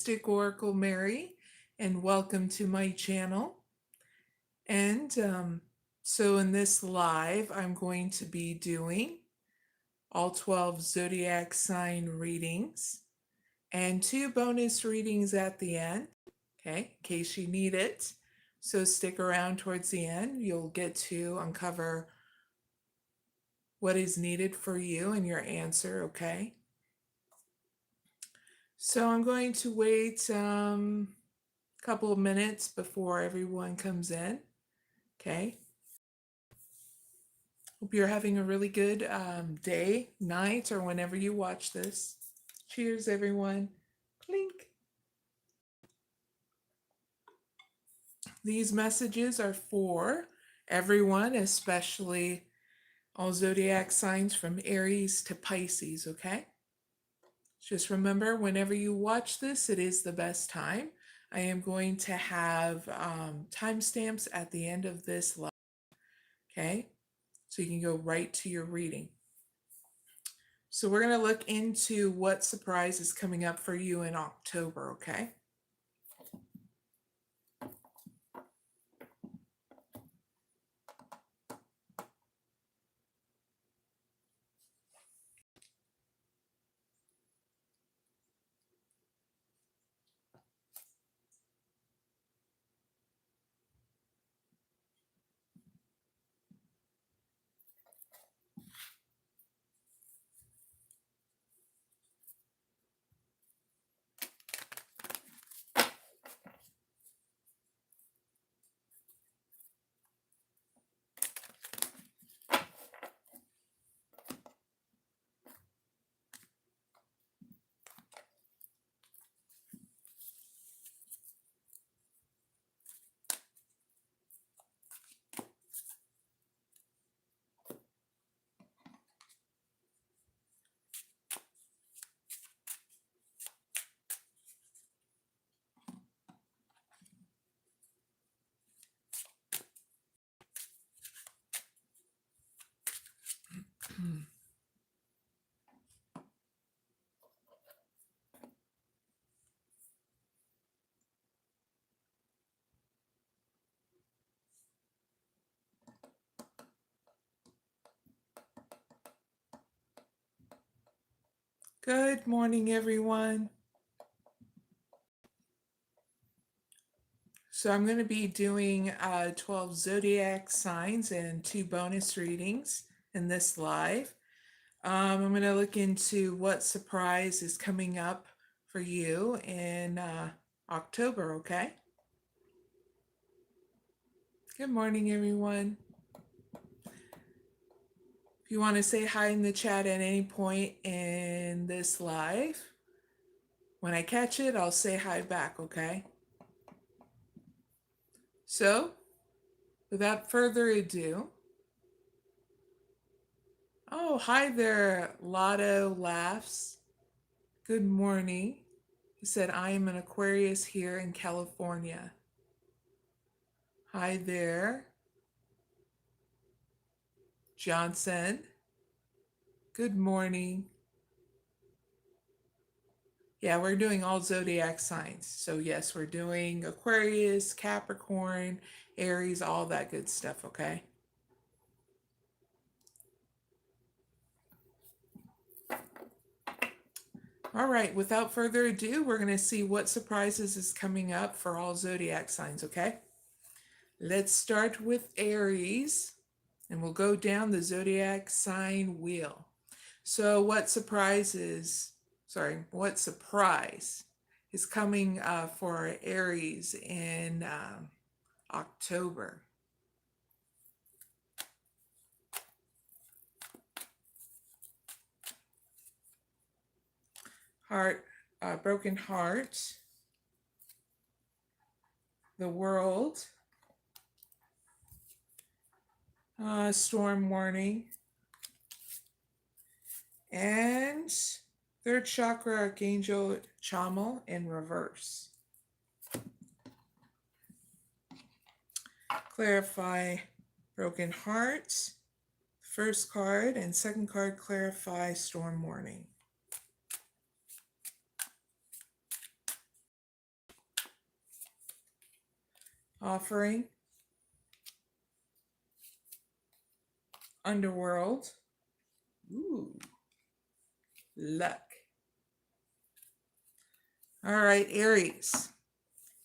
mysticoraclemary, and welcome to my channel. And so in this live, I'm going to be doing all 12 zodiac sign readings and 2 bonus readings at the end, okay, in case you need it. So stick around towards the end. You'll get to uncover what is needed for you and your answer, okay? So I'm going to wait a couple of minutes before everyone comes in, okay? Hope you're having a really good day, night, or whenever you watch this. Cheers, everyone. Clink. These messages are for everyone, especially all zodiac signs from Aries to Pisces, okay? Just remember, whenever you watch this, it is the best time. I am going to have timestamps at the end of this live, okay? So you can go right to your reading. So we're going to look into what surprise is coming up for you in October, okay? Good morning, everyone. So I'm going to be doing 12 zodiac signs and 2 bonus readings in this live. I'm going to look into what surprise is coming up for you in October, okay? Good morning, everyone. If you want to say hi in the chat at any point in this live, when I catch it, I'll say hi back, okay? So, without further ado, oh, hi there, Lotto Laughs. Good morning. He said, I am an Aquarius here in California. Hi there, Johnson. Good morning. Yeah, we're doing all zodiac signs. So yes, we're doing Aquarius, Capricorn, Aries, all that good stuff, okay? All right, without further ado, we're going to see what surprises is coming up for all zodiac signs, okay? Let's start with Aries, and we'll go down the zodiac sign wheel. So what surprise is coming for Aries in October? Broken heart, the world, storm warning, and third chakra, Archangel Chamal in reverse. Clarify broken heart, first card, and second card, clarify storm warning. offering, underworld, ooh, luck. All right, Aries,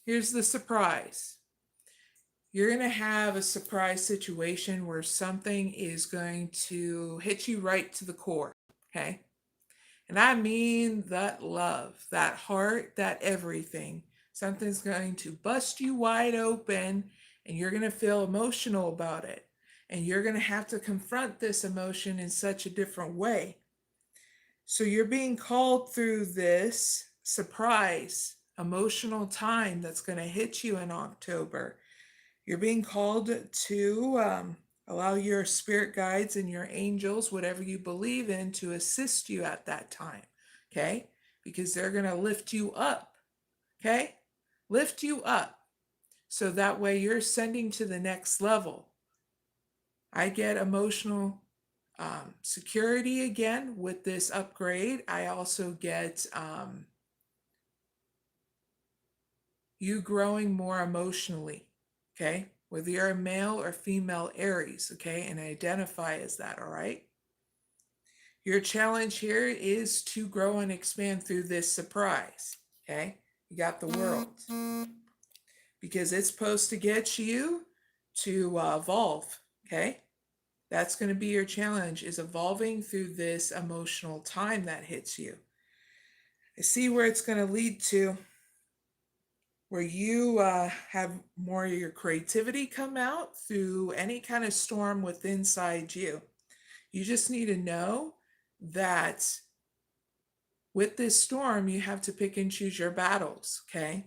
here's the surprise. You're going to have a surprise situation where something is going to hit you right to the core, okay? And I mean that love, that heart, that everything. Something's going to bust you wide open and you're going to feel emotional about it. And you're going to have to confront this emotion in such a different way. So you're being called through this surprise emotional time that's going to hit you in October. You're being called to allow your spirit guides and your angels, whatever you believe in, to assist you at that time, okay? Because they're going to lift you up, okay? Lift you up so that way you're ascending to the next level. I get emotional security again with this upgrade. I also get you growing more emotionally, okay? Whether you're a male or female Aries, okay? And identify as that, all right? Your challenge here is to grow and expand through this surprise, okay? You got the world. Because it's supposed to get you to evolve, okay? That's going to be your challenge, is evolving through this emotional time that hits you. I see where it's going to lead to, where you have more of your creativity come out through any kind of storm within inside you. You just need to know that with this storm, you have to pick and choose your battles, okay?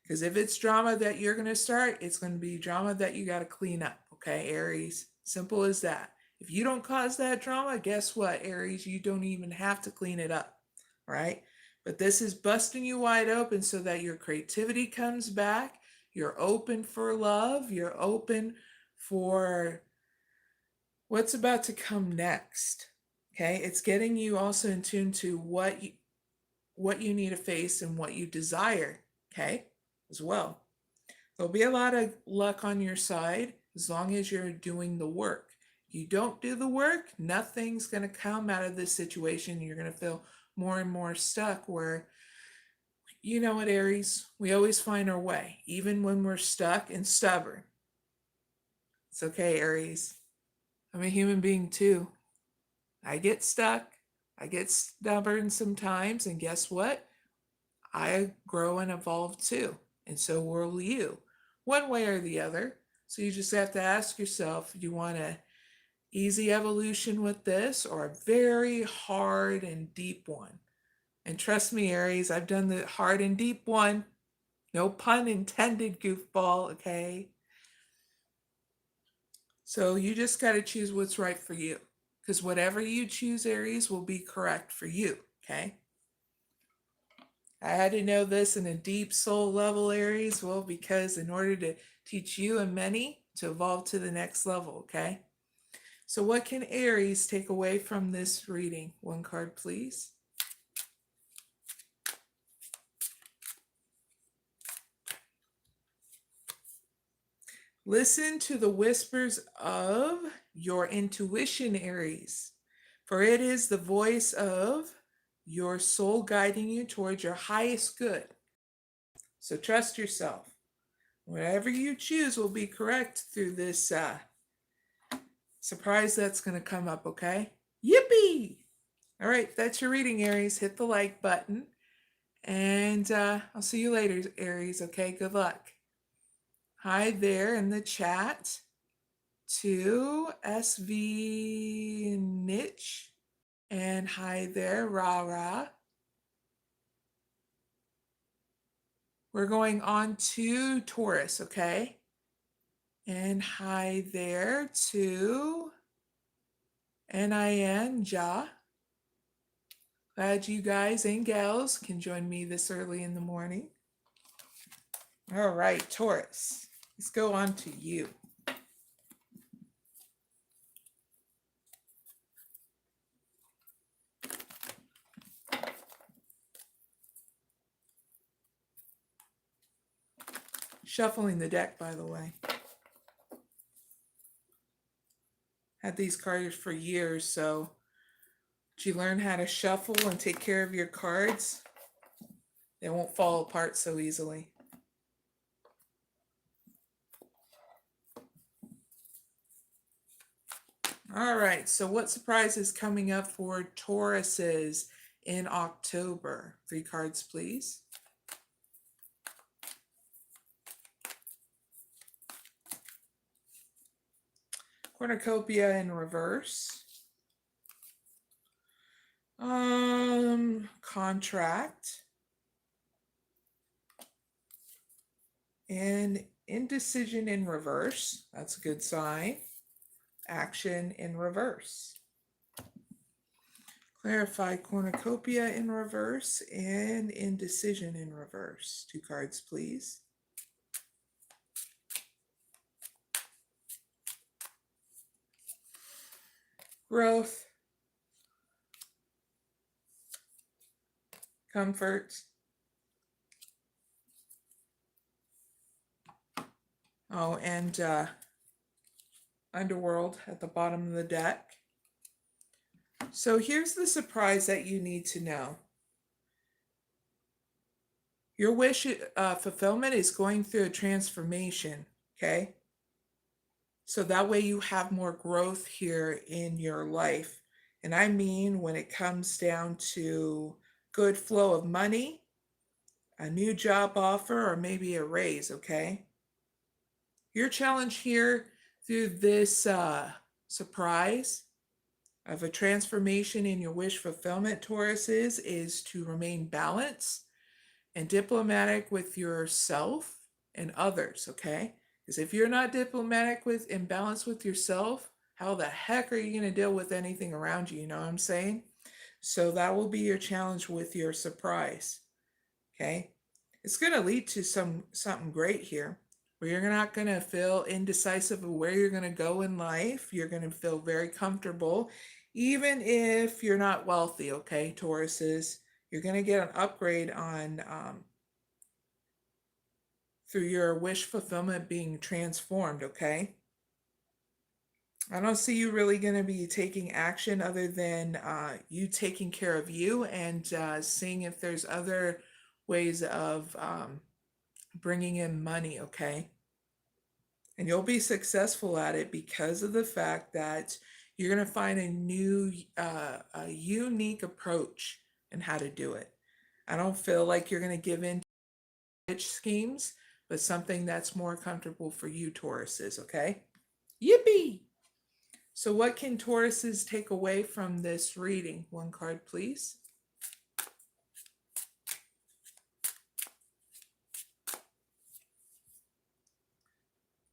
Because if it's drama that you're going to start, it's going to be drama that you got to clean up, okay, Aries? Simple as that. If you don't cause that drama, guess what, Aries? You don't even have to clean it up, right? But this is busting you wide open so that your creativity comes back. You're open for love. You're open for what's about to come next, okay? It's getting you also in tune to what you need to face and what you desire, okay, as well. There'll be a lot of luck on your side as long as you're doing the work. If you don't do the work, nothing's going to come out of this situation. You're going to feel more and more stuck where, you know what, Aries, we always find our way, even when we're stuck and stubborn. It's okay, Aries. I'm a human being too. I get stuck. I get stubborn sometimes. And guess what? I grow and evolve too. And so will you, one way or the other. So you just have to ask yourself, do you want an easy evolution with this or a very hard and deep one? And trust me, Aries, I've done the hard and deep one. No pun intended, goofball, okay? So you just got to choose what's right for you. Because whatever you choose, Aries, will be correct for you, okay? I had to know this in a deep soul level, Aries. Well, because in order to teach you and many to evolve to the next level, okay? So what can Aries take away from this reading? One card, please. Listen to the whispers of your intuition, Aries, for it is the voice of your soul guiding you towards your highest good. So trust yourself. Whatever you choose will be correct through this surprise that's going to come up, okay? Yippee! All right, that's your reading, Aries. Hit the like button. And I'll see you later, Aries, okay? Good luck. Hi there in the chat to SV Niche. And hi there, Rara. We're going on to Taurus, okay? And hi there to NIN Ja. Glad you guys and gals can join me this early in the morning. All right, Taurus, let's go on to you. Shuffling the deck, by the way. Had these cards for years, so did you learn how to shuffle and take care of your cards? They won't fall apart so easily. All right, so what surprise is coming up for Tauruses in October? 3 cards, please. Cornucopia in reverse. Contract. And indecision in reverse. That's a good sign. Action in reverse. Clarify cornucopia in reverse and indecision in reverse. 2 cards, please. Growth. Comfort. Oh, and Underworld at the bottom of the deck. So here's the surprise that you need to know. Your wish fulfillment is going through a transformation, okay? So that way you have more growth here in your life. And I mean when it comes down to good flow of money, a new job offer, or maybe a raise, okay? Your challenge here through this surprise of a transformation in your wish fulfillment, Tauruses, is to remain balanced and diplomatic with yourself and others, okay? Because if you're not diplomatic with and balanced with yourself, how the heck are you going to deal with anything around you? You know what I'm saying? So that will be your challenge with your surprise, okay? It's going to lead to something great here, where you're not going to feel indecisive of where you're going to go in life. You're going to feel very comfortable, even if you're not wealthy, okay, Tauruses? You're going to get an upgrade on through your wish fulfillment being transformed, okay? I don't see you really going to be taking action other than you taking care of you and seeing if there's other ways of bringing in money, okay? And you'll be successful at it because of the fact that you're going to find a new, a unique approach in how to do it. I don't feel like you're going to give in to rich schemes, but something that's more comfortable for you, Tauruses, okay? Yippee! So what can Tauruses take away from this reading? 1 card, please.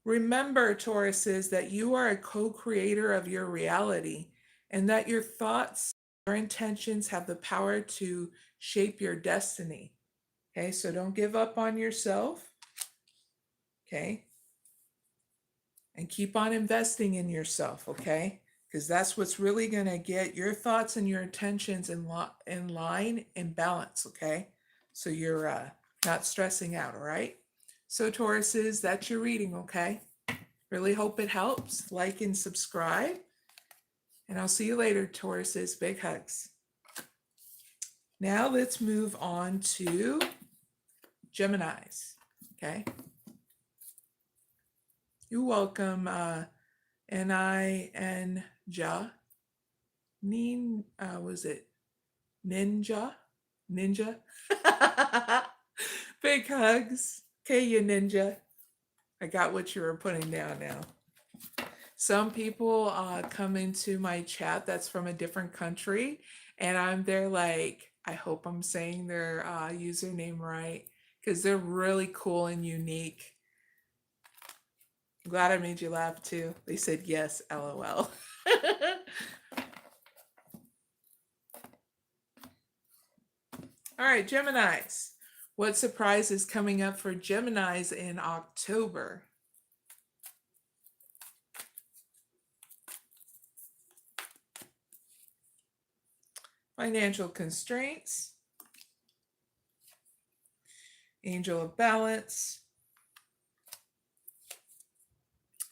Remember, Tauruses, that you are a co-creator of your reality and that your thoughts, your intentions have the power to shape your destiny. Okay, so don't give up on yourself. Okay. And keep on investing in yourself, okay? Because that's what's really going to get your thoughts and your intentions in line and balance, okay? So you're not stressing out, all right? So Tauruses, that's your reading, okay? Really hope it helps. Like and subscribe. And I'll see you later, Tauruses. Big hugs. Now let's move on to Geminis, okay? You're welcome, N-I-N-Ja. Was it Ninja? Ninja? Big hugs. Okay, you ninja. I got what you were putting down now. Some people come into my chat that's from a different country, and I'm there like, I hope I'm saying their username right, because they're really cool and unique. I'm glad I made you laugh too. They said yes, LOL. All right, Geminis. What surprise is coming up for Geminis in October? Financial constraints. Angel of Balance.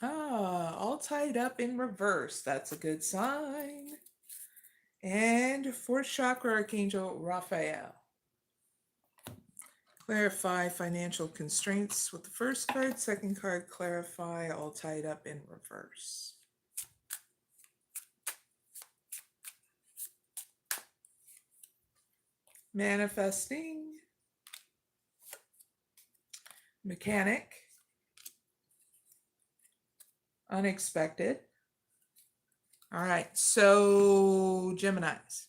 All tied up in reverse. That's a good sign. And fourth chakra archangel Raphael. Clarify financial constraints with the first card. Second card, clarify, all tied up in reverse. Manifesting. Mechanic. Unexpected. All right, so Geminis.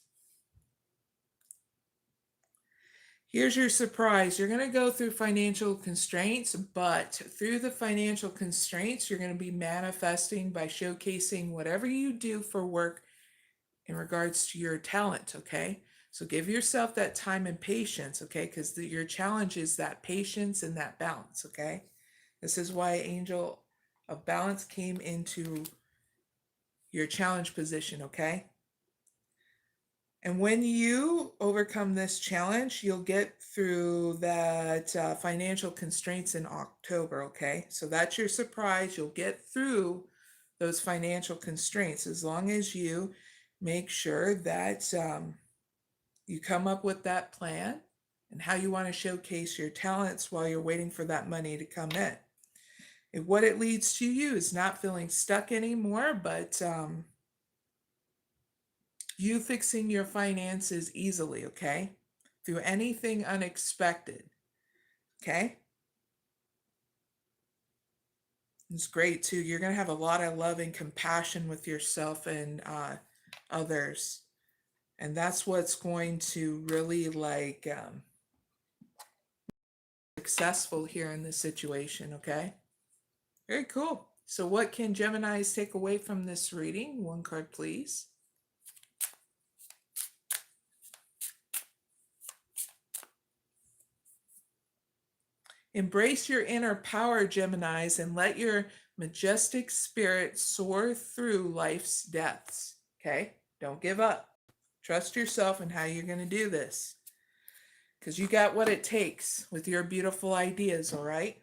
Here's your surprise. You're going to go through financial constraints, but through the financial constraints, you're going to be manifesting by showcasing whatever you do for work in regards to your talent, okay? So give yourself that time and patience, okay? Because your challenge is that patience and that balance, okay? This is why Angel of Balance came into your challenge position, okay? And when you overcome this challenge, you'll get through that financial constraints in October, okay? So that's your surprise. You'll get through those financial constraints as long as you make sure that you come up with that plan and how you want to showcase your talents while you're waiting for that money to come in. And what it leads to you is not feeling stuck anymore, but you fixing your finances easily, okay? Through anything unexpected, okay? It's great too. You're going to have a lot of love and compassion with yourself and others. And that's what's going to really like successful here in this situation, okay? Very cool. So what can Geminis take away from this reading? One card, please. Embrace your inner power, Geminis, and let your majestic spirit soar through life's depths, okay? Don't give up. Trust yourself and how you're going to do this, because you got what it takes with your beautiful ideas, all right?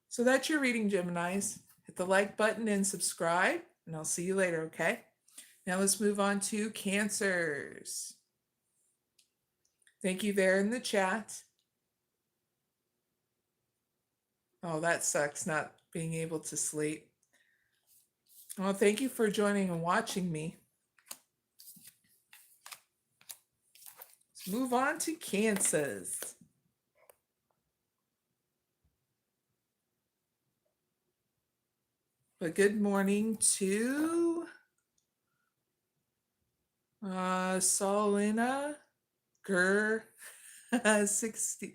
So that's your reading, Geminis. Hit the like button and subscribe, and I'll see you later, okay? Now let's move on to Cancers. Thank you there in the chat. Oh, that sucks, not being able to sleep. Well, thank you for joining and watching me. Let's move on to Cancers. But good morning to Solina Gur 60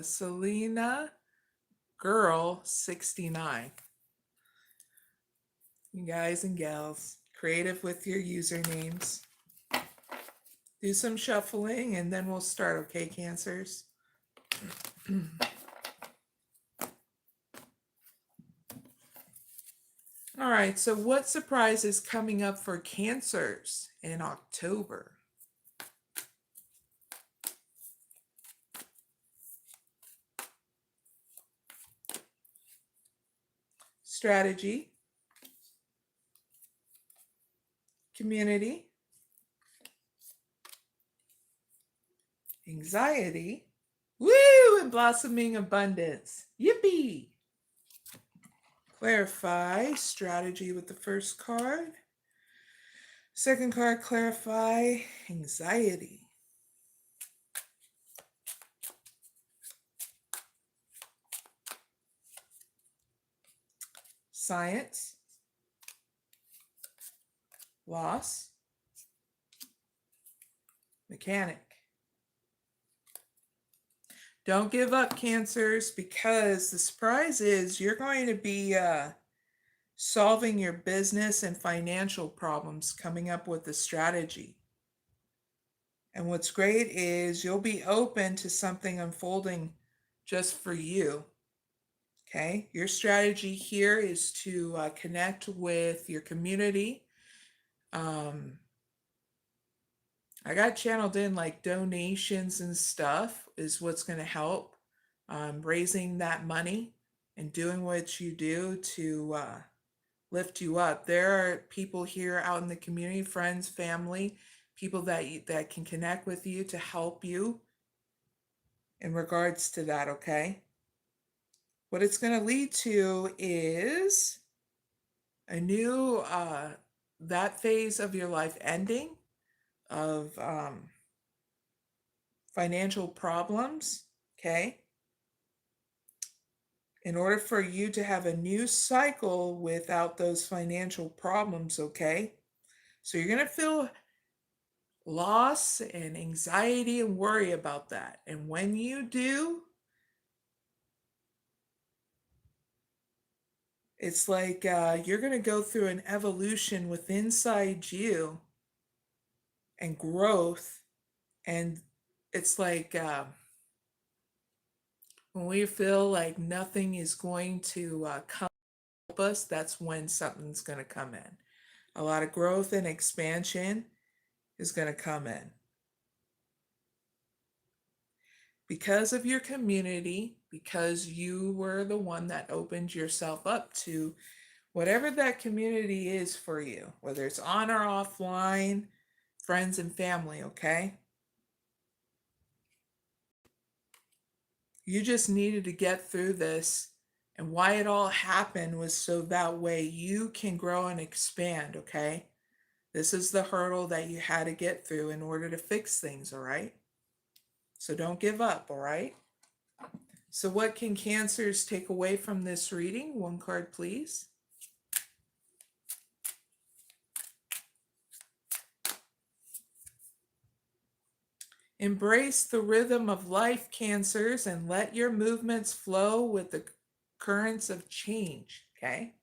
Selena Girl 69. You guys and gals, creative with your usernames. Do some shuffling and then we'll start, okay, Cancers? All right, so what surprise is coming up for Cancers in October? Strategy, community, anxiety, woo, and blossoming abundance. Yippee! Clarify, strategy with the first card. Second card, clarify, anxiety. Science, loss, mechanic. Don't give up, Cancers, because the surprise is you're going to be solving your business and financial problems, coming up with a strategy. And what's great is you'll be open to something unfolding just for you. Okay, your strategy here is to connect with your community. I got channeled in like donations and stuff is what's going to help raising that money and doing what you do to lift you up. There are people here out in the community, friends, family, people that can connect with you to help you in regards to that, okay? What it's going to lead to is a new, that phase of your life ending of financial problems, okay? In order for you to have a new cycle without those financial problems, okay? So you're going to feel loss and anxiety and worry about that. And when you do, it's like you're going to go through an evolution with inside you and growth. And it's like when we feel like nothing is going to come help us, that's when something's going to come in. A lot of growth and expansion is going to come in. Because of your community, because you were the one that opened yourself up to whatever that community is for you, whether it's on or offline, friends and family, okay? You just needed to get through this. And why it all happened was so that way you can grow and expand, okay? This is the hurdle that you had to get through in order to fix things, all right? So don't give up, all right? So what can Cancers take away from this reading? One card, please. Embrace the rhythm of life, Cancers, and let your movements flow with the currents of change, okay?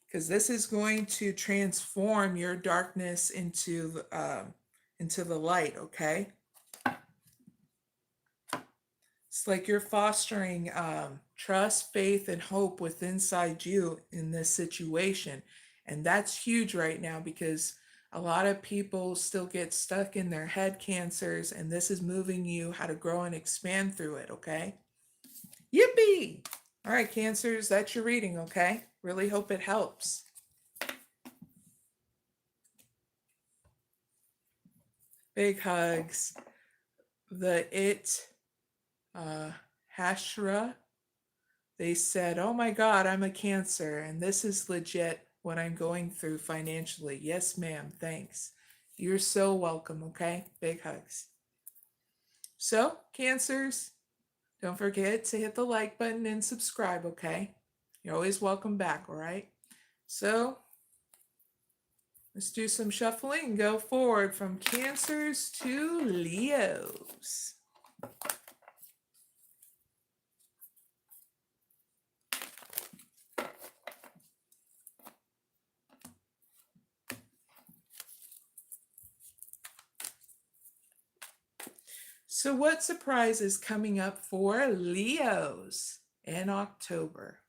Because this is going to transform your darkness into the light, okay? It's like you're fostering trust, faith, and hope within inside you in this situation. And that's huge right now because a lot of people still get stuck in their head, Cancers, and this is moving you how to grow and expand through it, okay? Yippee! All right, Cancers, that's your reading, okay? Really hope it helps. Big hugs. Hashra, they said, oh my God, I'm a Cancer, and this is legit what I'm going through financially. Yes, ma'am, thanks. You're so welcome, okay? Big hugs. So, Cancers, don't forget to hit the like button and subscribe, okay? You're always welcome back, all right? So, let's do some shuffling and go forward from Cancers to Leos. So what surprise is coming up for Leos in October?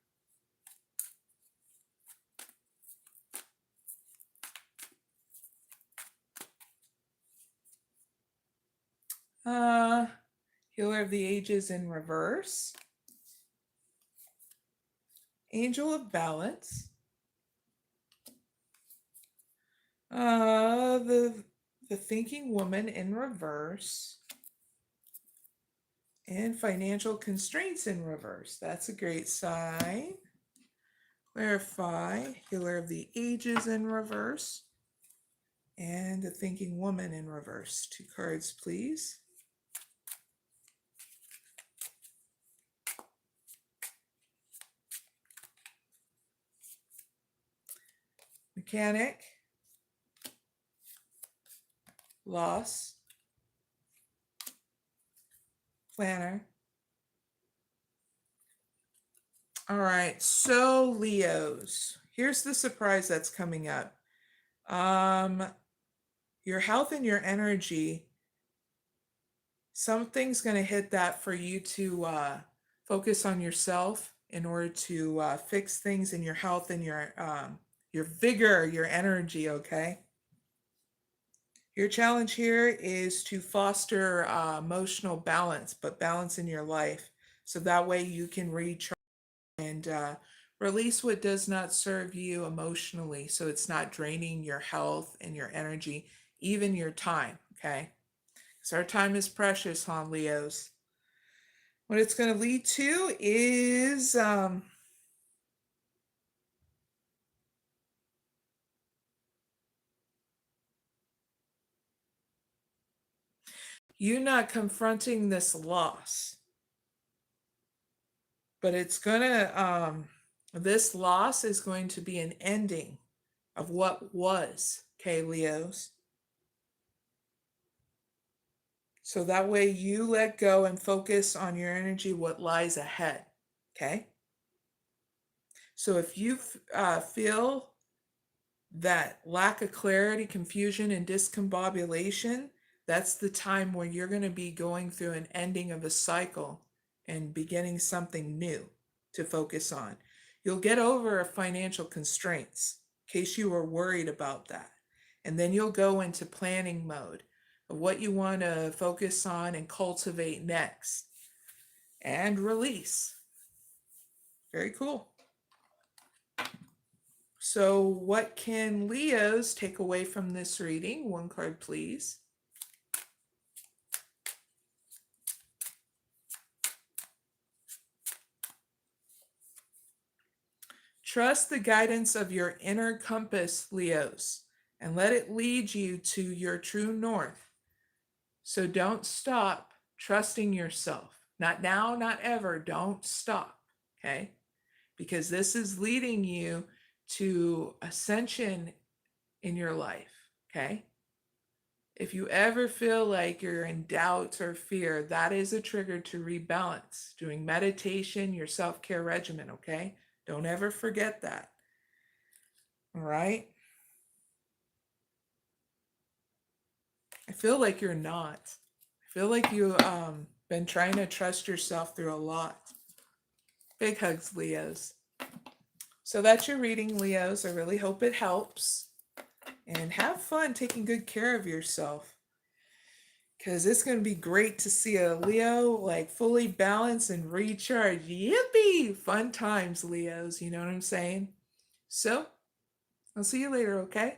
Healer of the Ages in reverse. Angel of Balance. The Thinking Woman in reverse. And Financial Constraints in reverse. That's a great sign. Clarify. Healer of the Ages in reverse. And the Thinking Woman in reverse. 2 cards, please. Mechanic. Loss. Planner. All right, so Leos, here's the surprise that's coming up. Your health and your energy, something's going to hit that for you to focus on yourself in order to fix things in your health and your vigor, your energy, okay? Your challenge here is to foster emotional balance, but balance in your life. So that way you can recharge and release what does not serve you emotionally. So it's not draining your health and your energy, even your time. Okay. Because our time is precious, huh, Leos? What it's going to lead to is you not confronting this loss. But it's going to, this loss is going to be an ending of what was, okay, Leos? So that way you let go and focus on your energy, what lies ahead, okay? So if you feel that lack of clarity, confusion, and discombobulation, that's the time where you're going to be going through an ending of a cycle and beginning something new to focus on. You'll get over financial constraints in case you were worried about that. And then you'll go into planning mode of what you want to focus on and cultivate next. And release. Very cool. So what can Leos take away from this reading? One card, please. Trust the guidance of your inner compass, Leos, and let it lead you to your true north. So don't stop trusting yourself. Not now, not ever. Don't stop, okay? Because this is leading you to ascension in your life, okay? If you ever feel like you're in doubt or fear, that is a trigger to rebalance. Doing meditation, your self-care regimen, okay? Don't ever forget that. All right? I feel like you're not. I feel like you've been trying to trust yourself through a lot. Big hugs, Leos. So that's your reading, Leos. I really hope it helps. And have fun taking good care of yourself. Because it's going to be great to see a Leo like fully balanced and recharged. Yippee! Fun times, Leos. You know what I'm saying? So, I'll see you later, okay?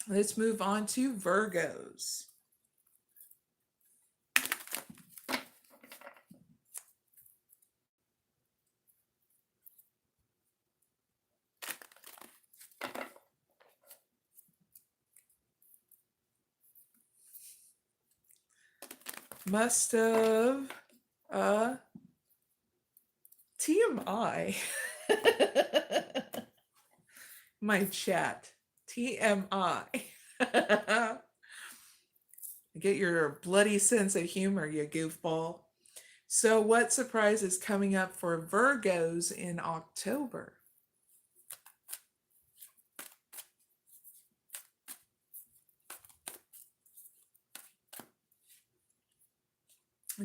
Let's move on to Virgos. Must have TMI. My chat. TMI. Get your bloody sense of humor, you goofball. So, what surprise is coming up for Virgos in October?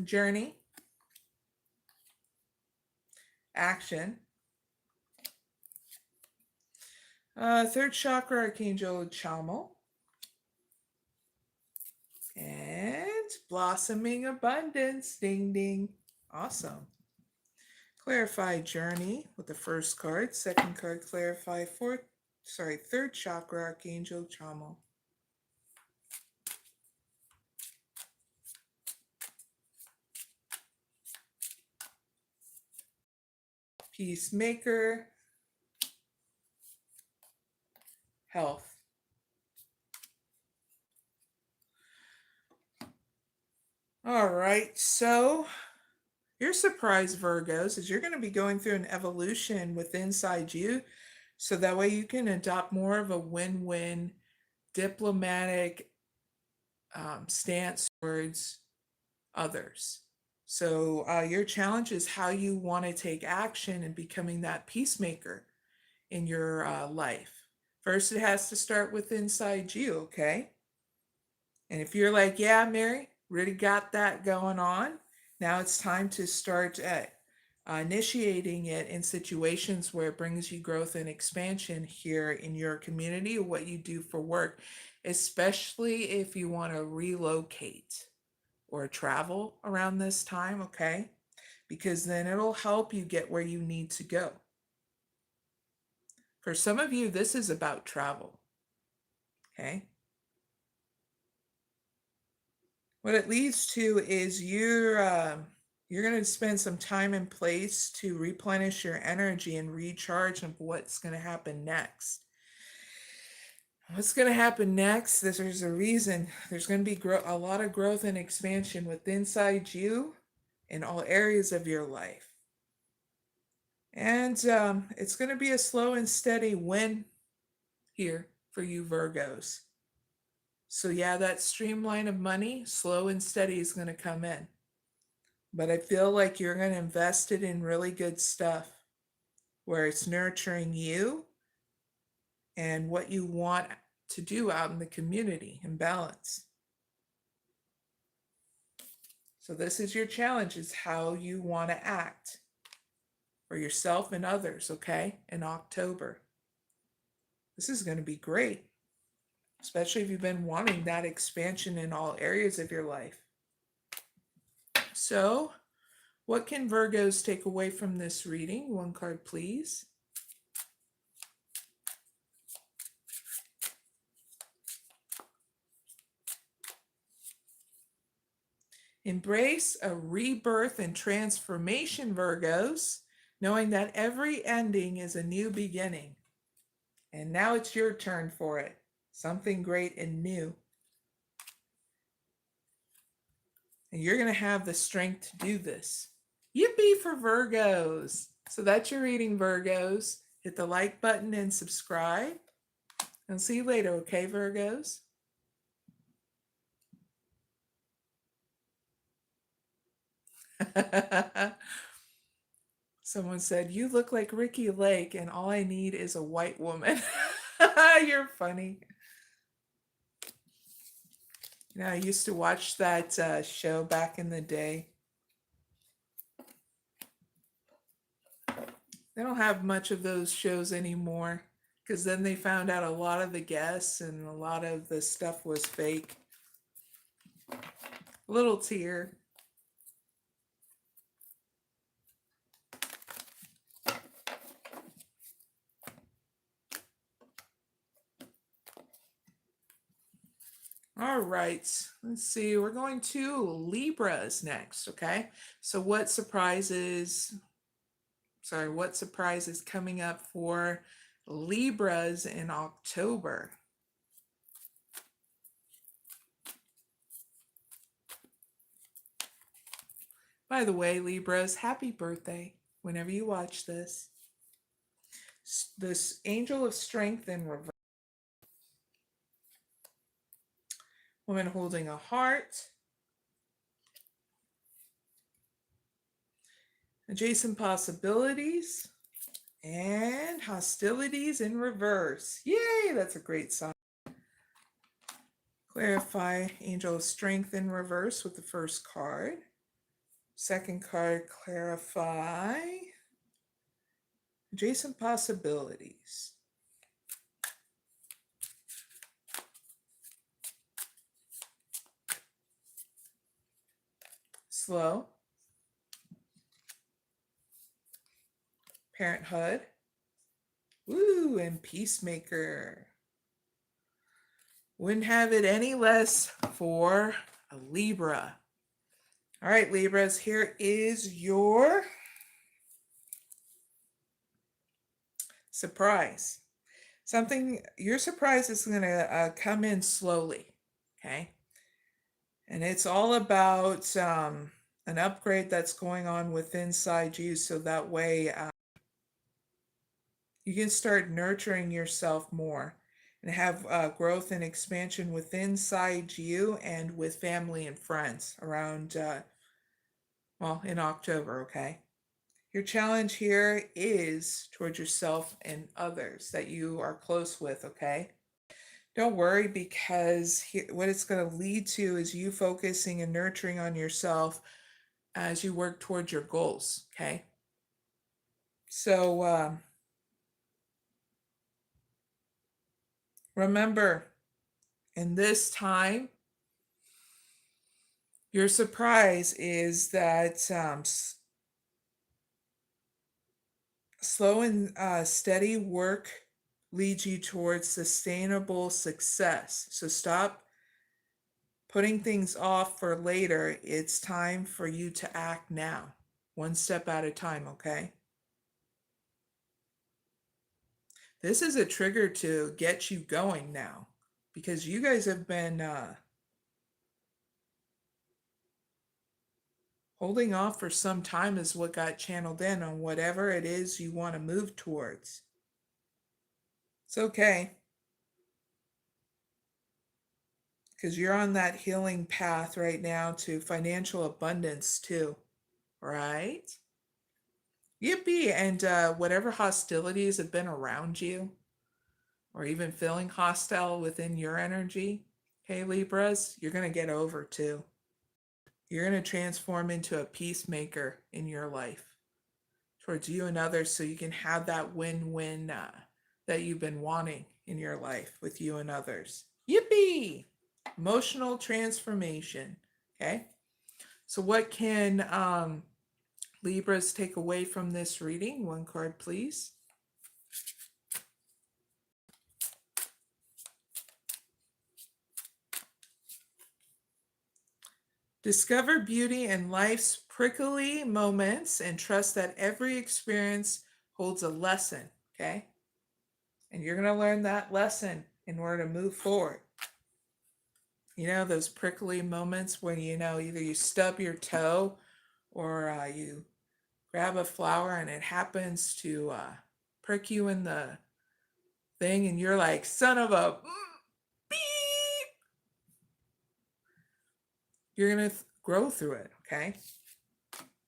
Journey, action, third chakra, Archangel Chamo, and blossoming abundance. Ding ding. Awesome. Clarify journey with the first card. Second card, clarify third chakra, Archangel Chamo. Peacemaker, health. All right, so your surprise, Virgos, is you're going to be going through an evolution with inside you, so that way you can adopt more of a win-win diplomatic stance towards others. So your challenge is how you want to take action and becoming that peacemaker in your life. First, it has to start with inside you, okay? And if you're like, yeah, Mary, really got that going on, now it's time to start initiating it in situations where it brings you growth and expansion here in your community or what you do for work, especially if you want to relocate or travel around this time, okay? because then it'll help you get where you need to go. For some of you, this is about travel. Okay? What it leads to is you're going to spend some time and place to replenish your energy and recharge of what's going to happen next. What's going to happen next? There's a reason. There's going to be a lot of growth and expansion within inside you in all areas of your life. And it's going to be a slow and steady win here for you Virgos. So yeah, that streamline of money, slow and steady, is going to come in. But I feel like you're going to invest it in really good stuff where it's nurturing you and what you want to do out in the community in balance. So this is your challenge, is how you want to act for yourself and others, okay, in October. This is going to be great, especially if you've been wanting that expansion in all areas of your life. So, what can Virgos take away from this reading? One card, please. Embrace a rebirth and transformation, Virgos, knowing that every ending is a new beginning. And now it's your turn for it. Something great and new. And you're going to have the strength to do this. Yippee for Virgos. So that's your reading, Virgos. Hit the like button and subscribe. And see you later, okay, Virgos? Someone said, you look like Ricky Lake and all I need is a white woman. You're funny. You know, I used to watch that show back in the day. They don't have much of those shows anymore because then they found out a lot of the guests and a lot of the stuff was fake. Little tear. All right, let's see. We're going to Libras next, okay? So what surprise is coming up for Libras in October? By the way, Libras, happy birthday whenever you watch this. This Angel of Strength in reverse. Woman holding a heart. Adjacent possibilities. And hostilities in reverse. Yay, that's a great sign. Clarify Angel of Strength in reverse with the first card. Second card, clarify adjacent possibilities. Slow. Parenthood. Woo, and Peacemaker. Wouldn't have it any less for a Libra. All right, Libras, here is your surprise. Your surprise is going to come in slowly, okay? And it's all about an upgrade that's going on within inside you, so that way you can start nurturing yourself more and have growth and expansion within inside you and with family and friends around, in October, okay? Your challenge here is towards yourself and others that you are close with, okay? Don't worry, because what it's going to lead to is you focusing and nurturing on yourself as you work towards your goals, okay? So remember, in this time, your surprise is that Slow and steady work leads you towards sustainable success. So stop putting things off for later. It's time for you to act now, one step at a time, okay? This is a trigger to get you going now because you guys have been holding off for some time is what got channeled in on whatever it is you want to move towards. It's okay because you're on that healing path right now to financial abundance too, right? Yippee! And whatever hostilities have been around you, or even feeling hostile within your energy, hey Libras, you're going to get over too. You're going to transform into a peacemaker in your life towards you and others so you can have that win-win that you've been wanting in your life with you and others. Yippee! Emotional transformation. Okay. So what can Libras take away from this reading? One card, please. Discover beauty in life's prickly moments and trust that every experience holds a lesson, okay? And you're going to learn that lesson in order to move forward. You know, those prickly moments when, you know, either you stub your toe or you grab a flower and it happens to prick you in the thing and you're like, son of a beep. You're going to grow through it, okay?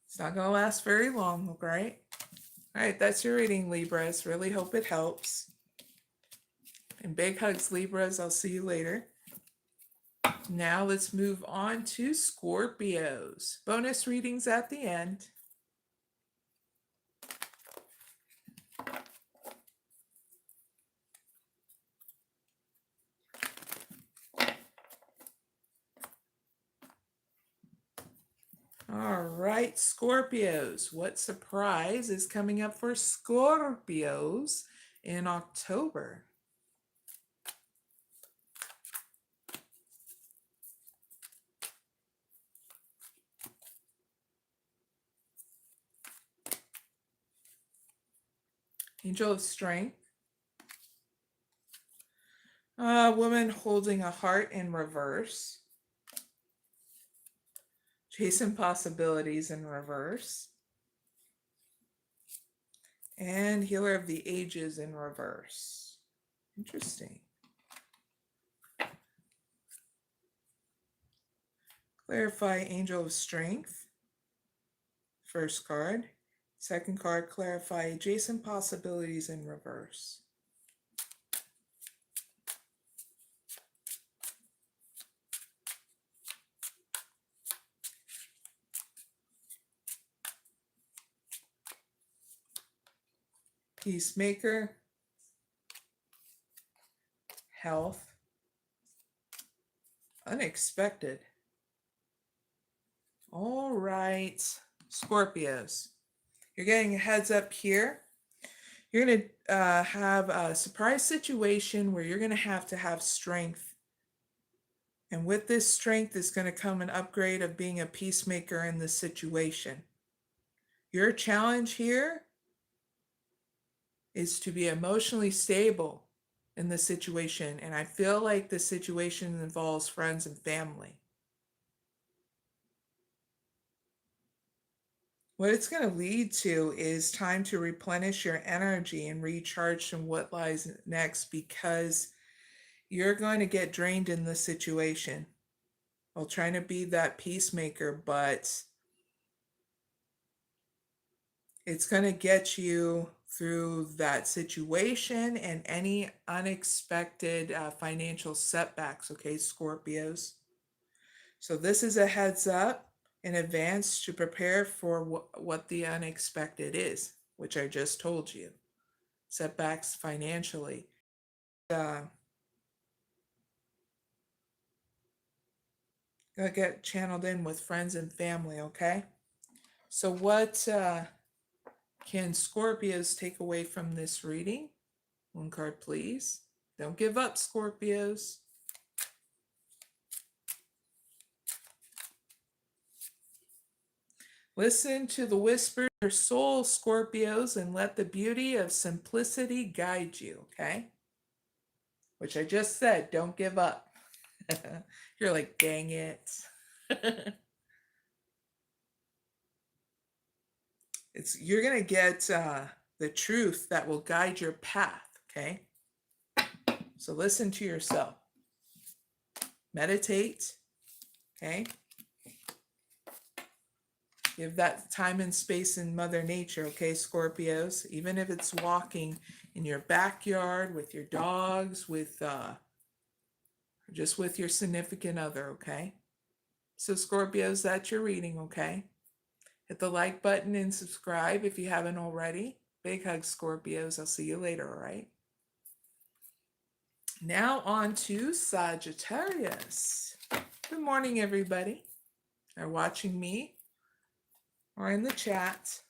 It's not going to last very long, okay? All right, that's your reading, Libras. Really hope it helps. And big hugs, Libras. I'll see you later. Now let's move on to Scorpios. Bonus readings at the end. All right, Scorpios. What surprise is coming up for Scorpios in October? Angel of Strength. Woman holding a heart in reverse. Chasing Possibilities in reverse. And Healer of the Ages in reverse. Interesting. Clarify Angel of Strength. First card. Second card, clarify Adjacent Possibilities in reverse. Peacemaker. Health. Unexpected. All right, Scorpios. You're getting a heads up here. You're going to have a surprise situation where you're going to have strength. And with this strength is going to come an upgrade of being a peacemaker in this situation. Your challenge here is to be emotionally stable in this situation. And I feel like the situation involves friends and family. What it's going to lead to is time to replenish your energy and recharge from what lies next, because you're going to get drained in this situation while trying to be that peacemaker, but it's going to get you through that situation and any unexpected financial setbacks, okay, Scorpios? So this is a heads up in advance to prepare for what the unexpected is, which I just told you. Setbacks financially. Gonna get channeled in with friends and family, okay? So what can Scorpios take away from this reading? One card, please. Don't give up, Scorpios. Listen to the whisper of your soul, Scorpios, and let the beauty of simplicity guide you, okay? Which I just said, don't give up. You're like, dang it. You're going to get the truth that will guide your path, okay? So listen to yourself. Meditate, okay? Give that time and space in Mother Nature, okay, Scorpios? Even if it's walking in your backyard with your dogs, with just with your significant other, okay? So Scorpios, that's your reading, okay? Hit the like button and subscribe if you haven't already. Big hugs, Scorpios. I'll see you later, all right? Now on to Sagittarius. Good morning, everybody. They're watching me or in the chat.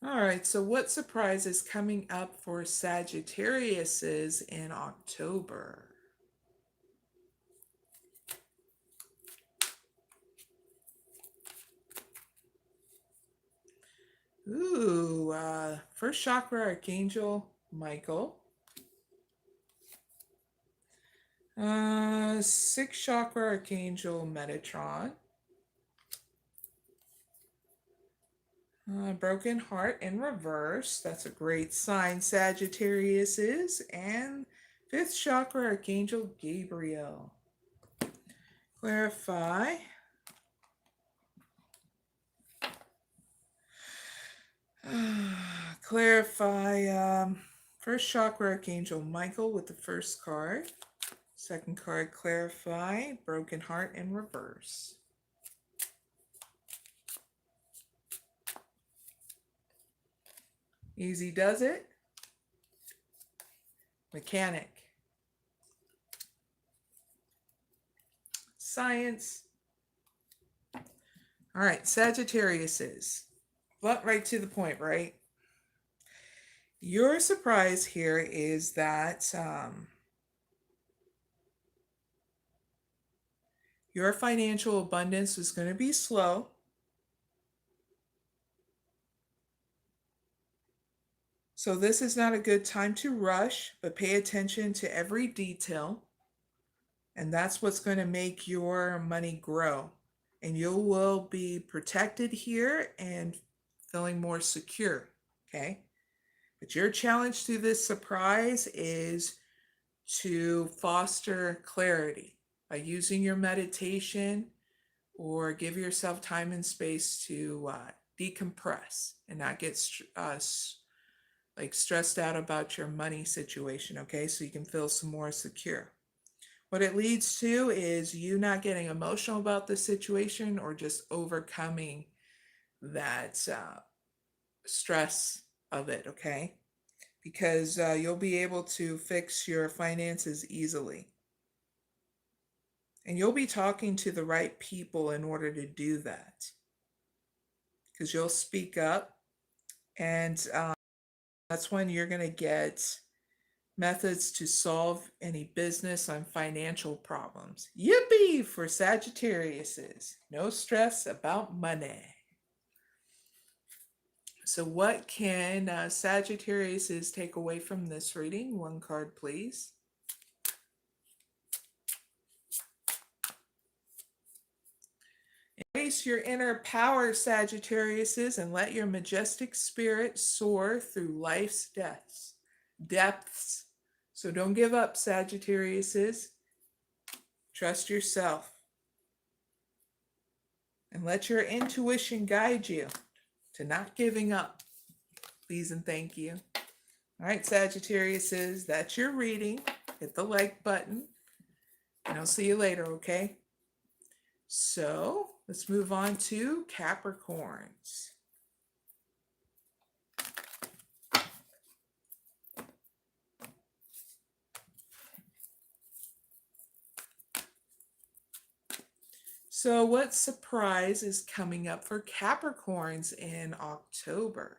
All right, so what surprise is coming up for Sagittariuses in October? Ooh, first chakra archangel Michael. Sixth chakra archangel Metatron. Broken heart in reverse. That's a great sign, Sagittarius is. And fifth chakra archangel Gabriel. Clarify. Clarify. First chakra archangel Michael with the first card. Second card, clarify. Broken heart in reverse. Easy does it. Mechanic. Science. All right, Sagittariuses. But right to the point, right? Your surprise here is that your financial abundance is going to be slow. So this is not a good time to rush, but pay attention to every detail. And that's what's going to make your money grow. And you will be protected here and feeling more secure, okay? But your challenge through this surprise is to foster clarity by using your meditation or give yourself time and space to decompress and not get stressed out about your money situation, okay? So you can feel some more secure. What it leads to is you not getting emotional about the situation or just overcoming that stress of it, okay? Because you'll be able to fix your finances easily. And you'll be talking to the right people in order to do that. Because you'll speak up, and that's when you're going to get methods to solve any business and financial problems. Yippee for Sagittariuses. No stress about money. So what can Sagittariuses take away from this reading? One card, please. Embrace your inner power, Sagittariuses, and let your majestic spirit soar through life's depths. So don't give up, Sagittariuses. Trust yourself. And let your intuition guide you to not giving up. Please and thank you. All right, Sagittariuses, that's your reading. Hit the like button. And I'll see you later, okay? So let's move on to Capricorns. So, what surprise is coming up for Capricorns in October?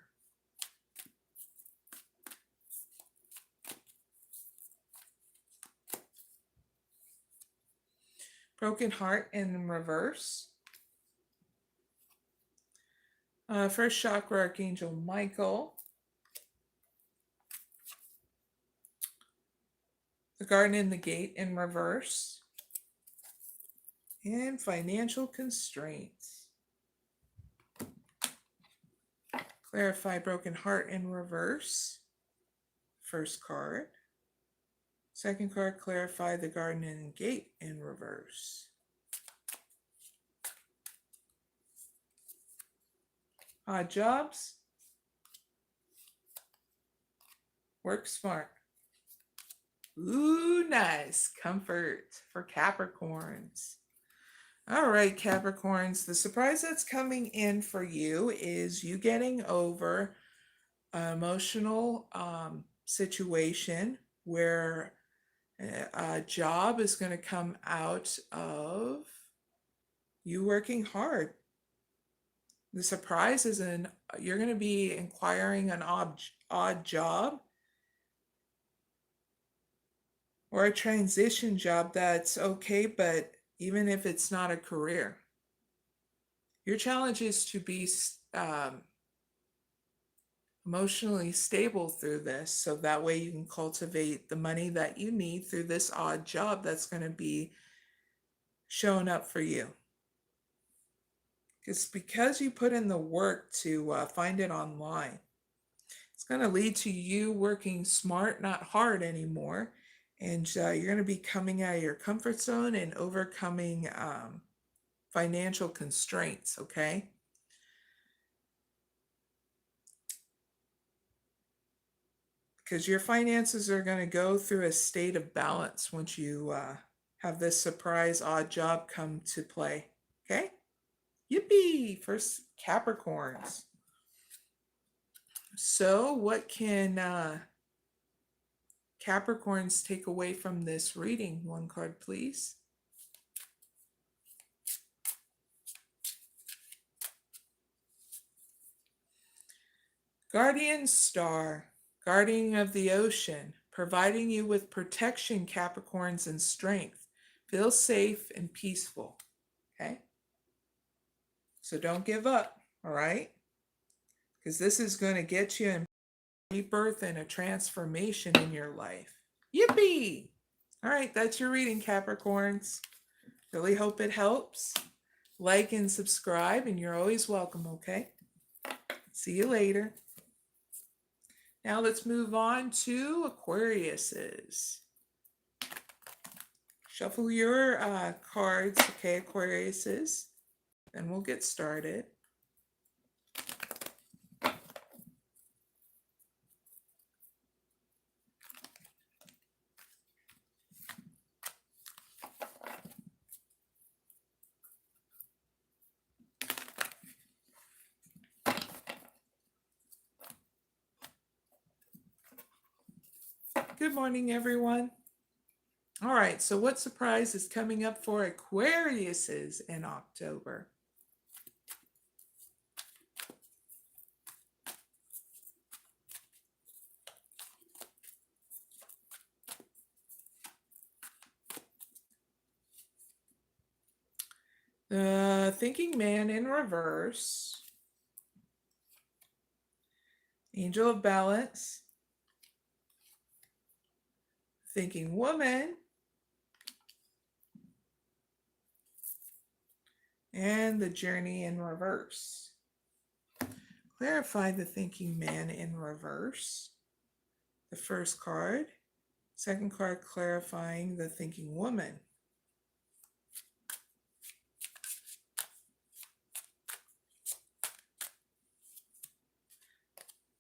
Broken heart in reverse. First chakra archangel Michael. The garden in the gate in reverse. And financial constraints. Clarify broken heart in reverse. First card. Second card, clarify the garden and gate in reverse. Odd jobs. Work smart. Ooh, nice. Comfort for Capricorns. All right, Capricorns, the surprise that's coming in for you is you getting over an emotional situation where a job is going to come out of you working hard. The surprise is you're going to be inquiring an odd job or a transition job that's okay, but even if it's not a career, your challenge is to be emotionally stable through this, so that way you can cultivate the money that you need through this odd job that's going to be showing up for you. It's because you put in the work to find it online. It's going to lead to you working smart, not hard anymore. And you're going to be coming out of your comfort zone and overcoming financial constraints, okay? Because your finances are going to go through a state of balance once you have this surprise odd job come to play, okay? Yippee! First Capricorns. So what can Capricorns take away from this reading? One card, please. Guardian Star, guardian of the ocean, providing you with protection, Capricorns, and strength. Feel safe and peaceful, okay? So don't give up, all right? Because this is going to get you in rebirth and a transformation in your life. Yippee! All right, that's your reading, Capricorns. Really hope it helps. Like and subscribe, and you're always welcome, okay? See you later. Now let's move on to Aquariuses. Shuffle your cards, okay, Aquariuses, and we'll get started. Good morning, everyone. All right, so what surprise is coming up for Aquariuses in October? The Thinking Man in reverse. Angel of Balance. Thinking Woman. And the Journey in reverse. Clarify the Thinking Man in reverse. The first card. Second card, clarifying the Thinking Woman.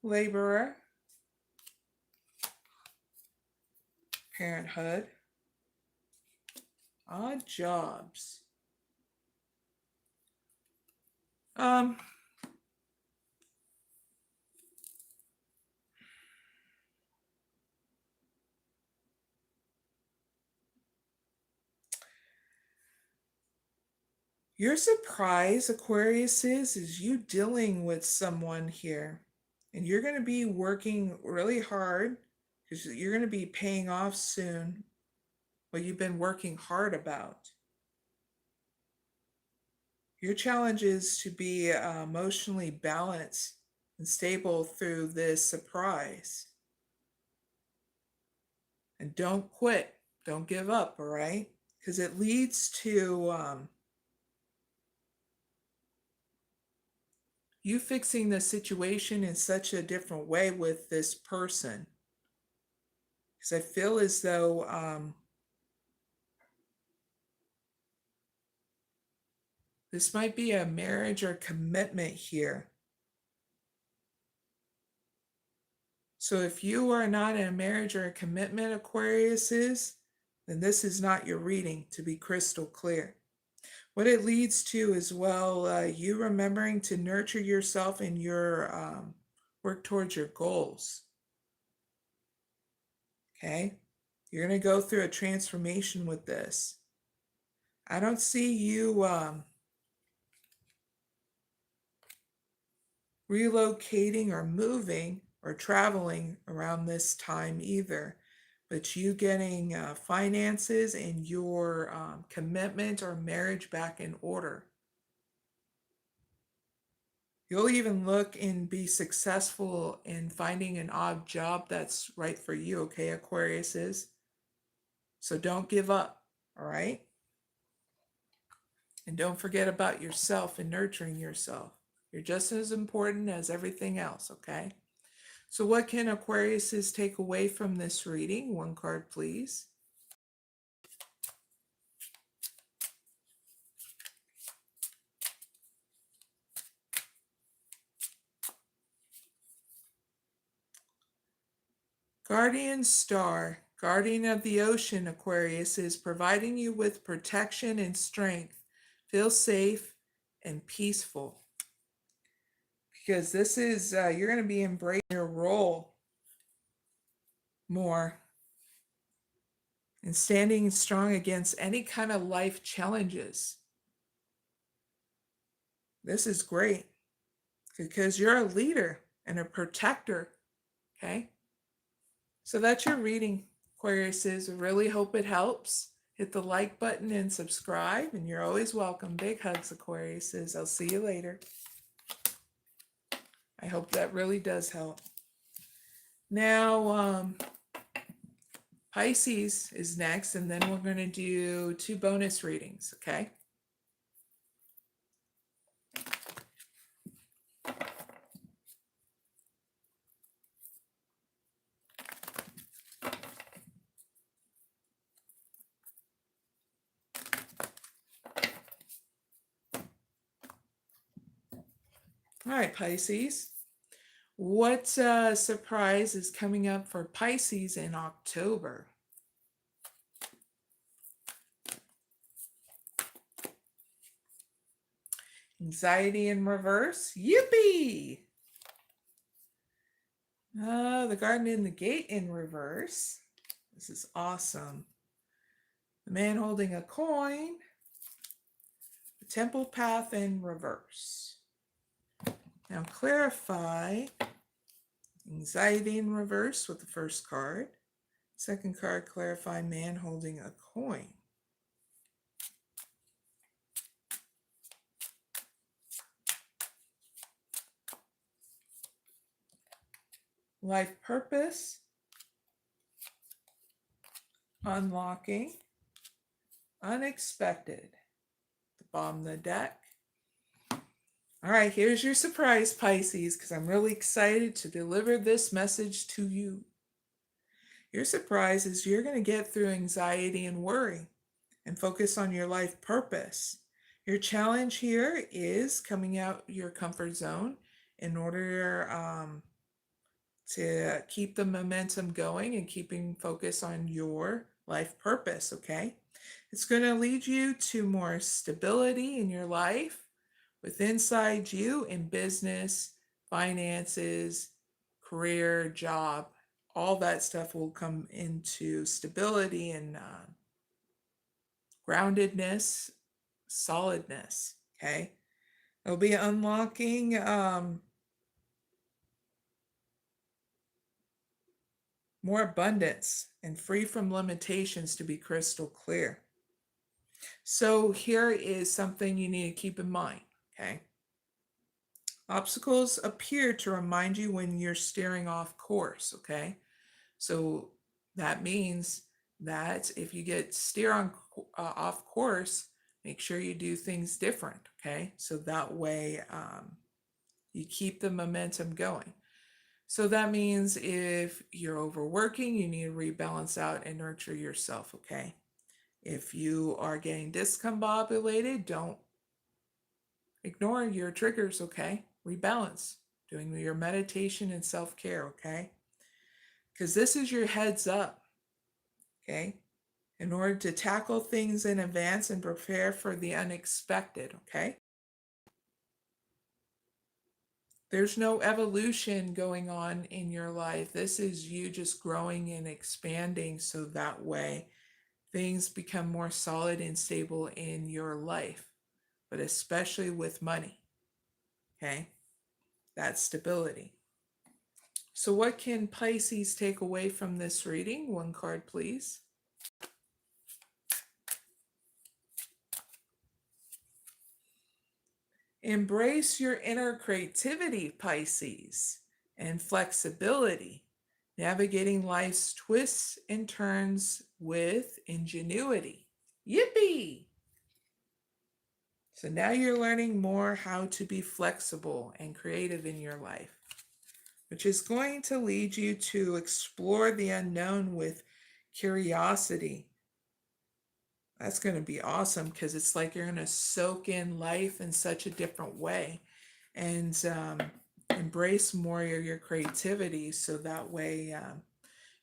Laborer. Parenthood. Odd jobs. Your surprise, Aquarius, is you dealing with someone here. And you're going to be working really hard because you're going to be paying off soon what you've been working hard about. Your challenge is to be emotionally balanced and stable through this surprise. And don't quit. Don't give up, all right? Because it leads to you fixing the situation in such a different way with this person. Because I feel as though this might be a marriage or commitment here. So if you are not in a marriage or a commitment, Aquarius is, then this is not your reading, to be crystal clear. What it leads to as well, you remembering to nurture yourself and your work towards your goals. Okay? You're going to go through a transformation with this. I don't see you relocating or moving or traveling around this time either, but you getting finances and your commitment or marriage back in order. You'll even look and be successful in finding an odd job that's right for you, okay, Aquarius is. So don't give up, all right? And don't forget about yourself and nurturing yourself. You're just as important as everything else, okay? So what can Aquariuses take away from this reading? One card, please. Guardian Star, guardian of the ocean, Aquarius, is providing you with protection and strength. Feel safe and peaceful. Because this is, you're going to be embracing your role more and standing strong against any kind of life challenges. This is great because you're a leader and a protector, okay? So that's your reading, Aquariuses. I really hope it helps. Hit the like button and subscribe, and you're always welcome. Big hugs, Aquariuses. I'll see you later. I hope that really does help. Now, Pisces is next, and then we're going to do 2 bonus readings, okay? All right, Pisces. What surprise is coming up for Pisces in October? Anxiety in reverse. Yippee! The Garden in the Gate in reverse. This is awesome. The man holding a coin. The Temple Path in reverse. Now clarify anxiety in reverse with the first card. Second card, clarify man holding a coin. Life purpose, unlocking, unexpected. The bottom of the deck. All right, here's your surprise, Pisces, because I'm really excited to deliver this message to you. Your surprise is you're going to get through anxiety and worry and focus on your life purpose. Your challenge here is coming out your comfort zone in order to keep the momentum going and keeping focus on your life purpose, okay? It's going to lead you to more stability in your life with inside you in business, finances, career, job. All that stuff will come into stability and groundedness solidness, okay? It'll be unlocking more abundance and free from limitations to be crystal clear. So here is something you need to keep in mind, okay? Obstacles appear to remind you when you're steering off course, okay? So that means that if you get off course, make sure you do things different, okay? So that way you keep the momentum going. So that means if you're overworking, you need to rebalance out and nurture yourself, okay? If you are getting discombobulated, don't ignore your triggers, okay? Rebalance, doing your meditation and self-care, okay? Because this is your heads up, okay? In order to tackle things in advance and prepare for the unexpected, okay? There's no evolution going on in your life. This is you just growing and expanding so that way things become more solid and stable in your life, but especially with money, okay? That's stability. So what can Pisces take away from this reading? One card, please. Embrace your inner creativity, Pisces, and flexibility, navigating life's twists and turns with ingenuity. Yippee! So now you're learning more how to be flexible and creative in your life, which is going to lead you to explore the unknown with curiosity. That's going to be awesome because it's like you're going to soak in life in such a different way and embrace more of your creativity so that way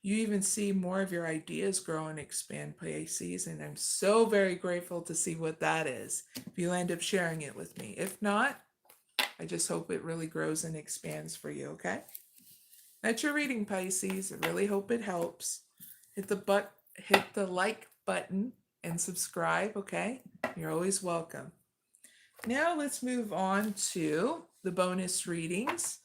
you even see more of your ideas grow and expand, Pisces. And I'm so very grateful to see what that is if you end up sharing it with me. If not, I just hope it really grows and expands for you, okay? That's your reading, Pisces. I really hope it helps. Hit the like button and subscribe, okay? You're always welcome. Now let's move on to the bonus readings.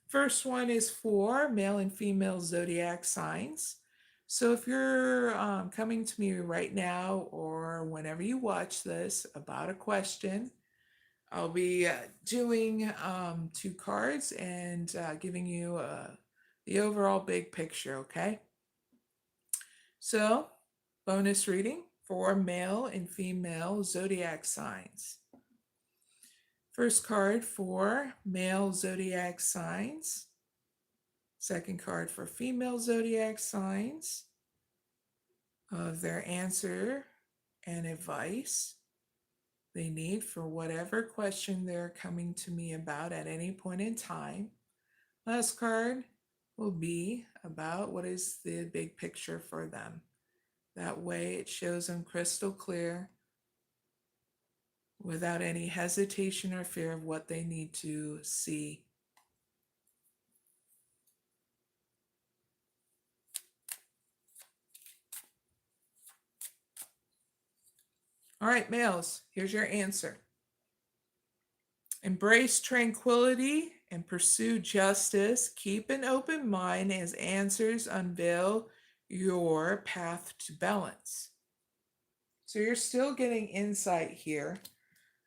First one is for male and female zodiac signs. So if you're coming to me right now or whenever you watch this about a question, I'll be doing 2 cards and giving you the overall big picture, okay? So, bonus reading for male and female zodiac signs. First card for male zodiac signs. Second card for female zodiac signs of their answer and advice they need for whatever question they're coming to me about at any point in time. Last card will be about what is the big picture for them. That way it shows them crystal clear without any hesitation or fear of what they need to see. All right, males, here's your answer. Embrace tranquility and pursue justice. Keep an open mind as answers unveil your path to balance. So you're still getting insight here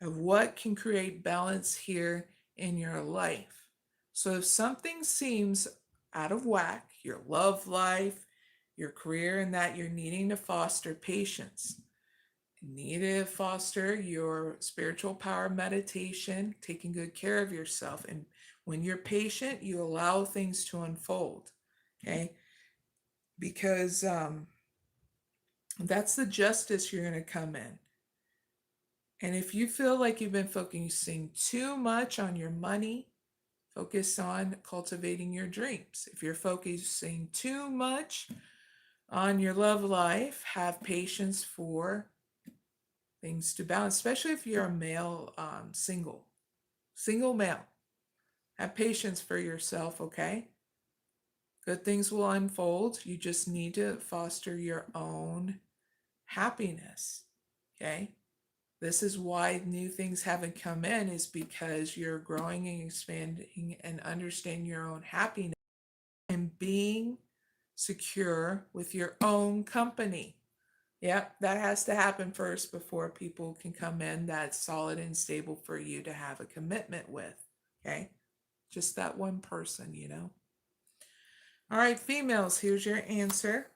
of what can create balance here in your life. So if something seems out of whack, your love life, your career, and that you're needing to foster patience, need to foster your spiritual power meditation, taking good care of yourself. And when you're patient, you allow things to unfold, okay? Because that's the justice you're going to come in. And if you feel like you've been focusing too much on your money, focus on cultivating your dreams. If you're focusing too much on your love life, have patience for things to balance, especially if you're a male, single male. Have patience for yourself, okay? Good things will unfold. You just need to foster your own happiness, okay? This is why new things haven't come in, is because you're growing and expanding and understanding your own happiness and being secure with your own company. Yep, that has to happen first before people can come in that's solid and stable for you to have a commitment with. Okay, just that one person, you know. All right, females, here's your answer.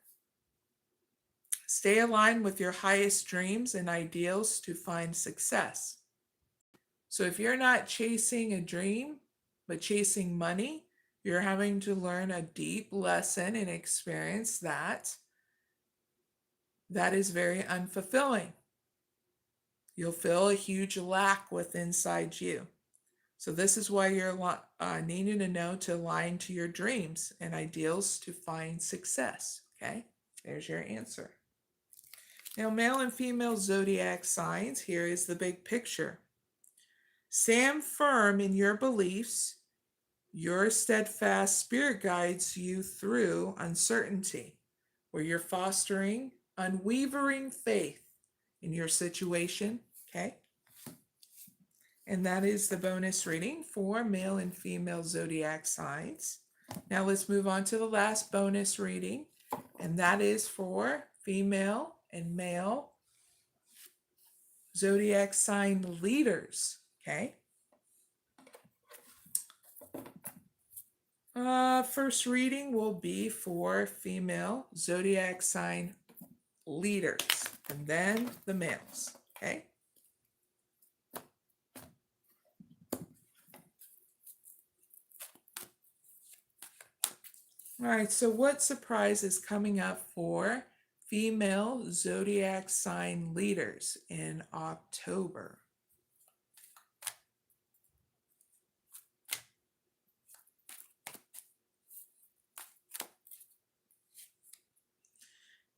Stay aligned with your highest dreams and ideals to find success. So if you're not chasing a dream, but chasing money, you're having to learn a deep lesson and experience that is very unfulfilling. You'll feel a huge lack within inside you. So this is why you're needing to know to align to your dreams and ideals to find success. Okay, there's your answer. Now, male and female zodiac signs, here is the big picture. Stand firm in your beliefs. Your steadfast spirit guides you through uncertainty, where you're fostering unwavering faith in your situation. Okay. And that is the bonus reading for male and female zodiac signs. Now let's move on to the last bonus reading, and that is for female and male zodiac sign leaders. Okay. First reading will be for female zodiac sign leaders, and then the males. Okay. All right, so what surprise is coming up for female zodiac sign leaders in October?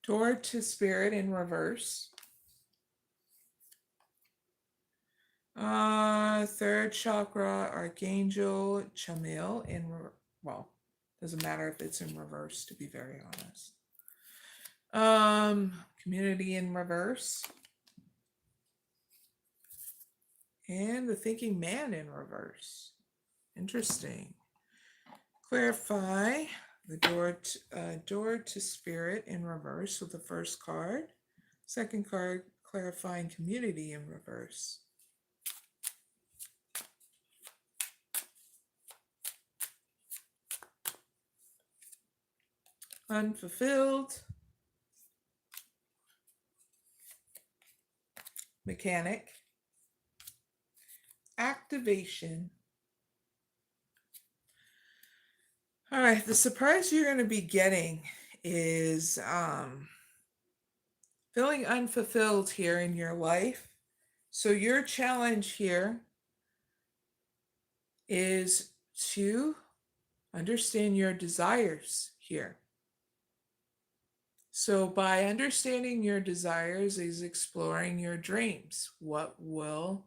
Door to Spirit in reverse. Third chakra, Archangel Chamuel in, well, doesn't matter if it's in reverse, to be very honest. Community in reverse. And the Thinking Man in reverse. Interesting. Clarify the door to Spirit in reverse with the first card. Second card, clarifying community in reverse. Unfulfilled. Mechanic. Activation. All right, the surprise you're going to be getting is feeling unfulfilled here in your life. So your challenge here is to understand your desires here. So by understanding your desires is exploring your dreams. What will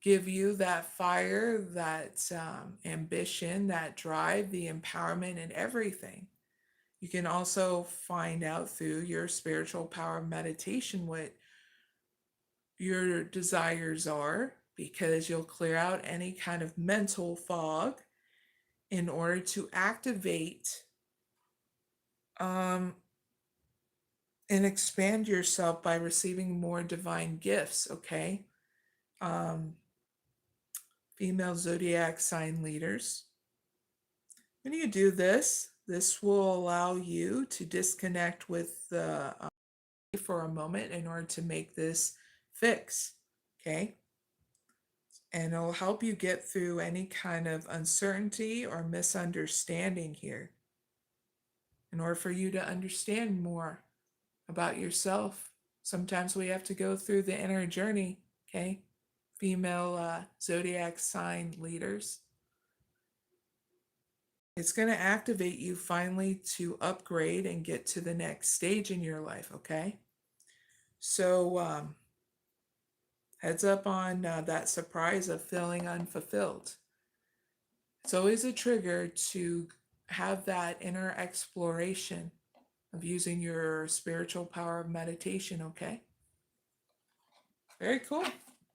give you that fire, that ambition, that drive, the empowerment, and everything. You can also find out through your spiritual power meditation what your desires are, because you'll clear out any kind of mental fog in order to activate and expand yourself by receiving more divine gifts, okay? Female zodiac sign leaders. When you do this, this will allow you to disconnect with the for a moment in order to make this fix, okay? And it'll help you get through any kind of uncertainty or misunderstanding here in order for you to understand more about yourself. Sometimes we have to go through the inner journey, okay? Female zodiac sign leaders. It's going to activate you finally to upgrade and get to the next stage in your life, okay? So heads up on that surprise of feeling unfulfilled. It's always a trigger to have that inner exploration of using your spiritual power of meditation, okay? Very cool.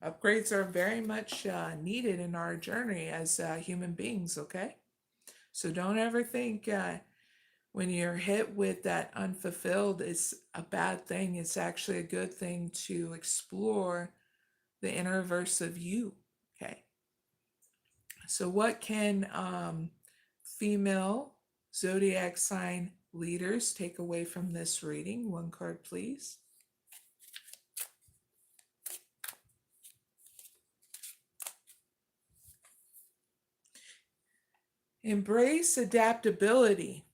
Upgrades are very much needed in our journey as human beings, okay? So don't ever think when you're hit with that unfulfilled, it's a bad thing. It's actually a good thing to explore the inner verse of you, okay? So, what can female zodiac sign leaders take away from this reading? One card, please. Embrace adaptability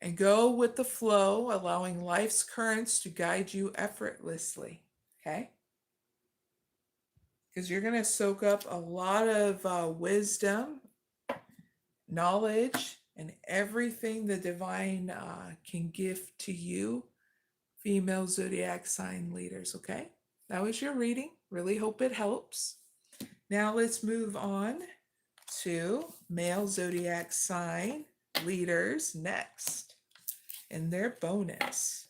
and go with the flow, allowing life's currents to guide you effortlessly. Okay? Because you're going to soak up a lot of wisdom, knowledge, and everything the divine can give to you, female zodiac sign leaders. Okay? That was your reading. Really hope it helps. Now let's move on to male zodiac sign leaders next and their bonus.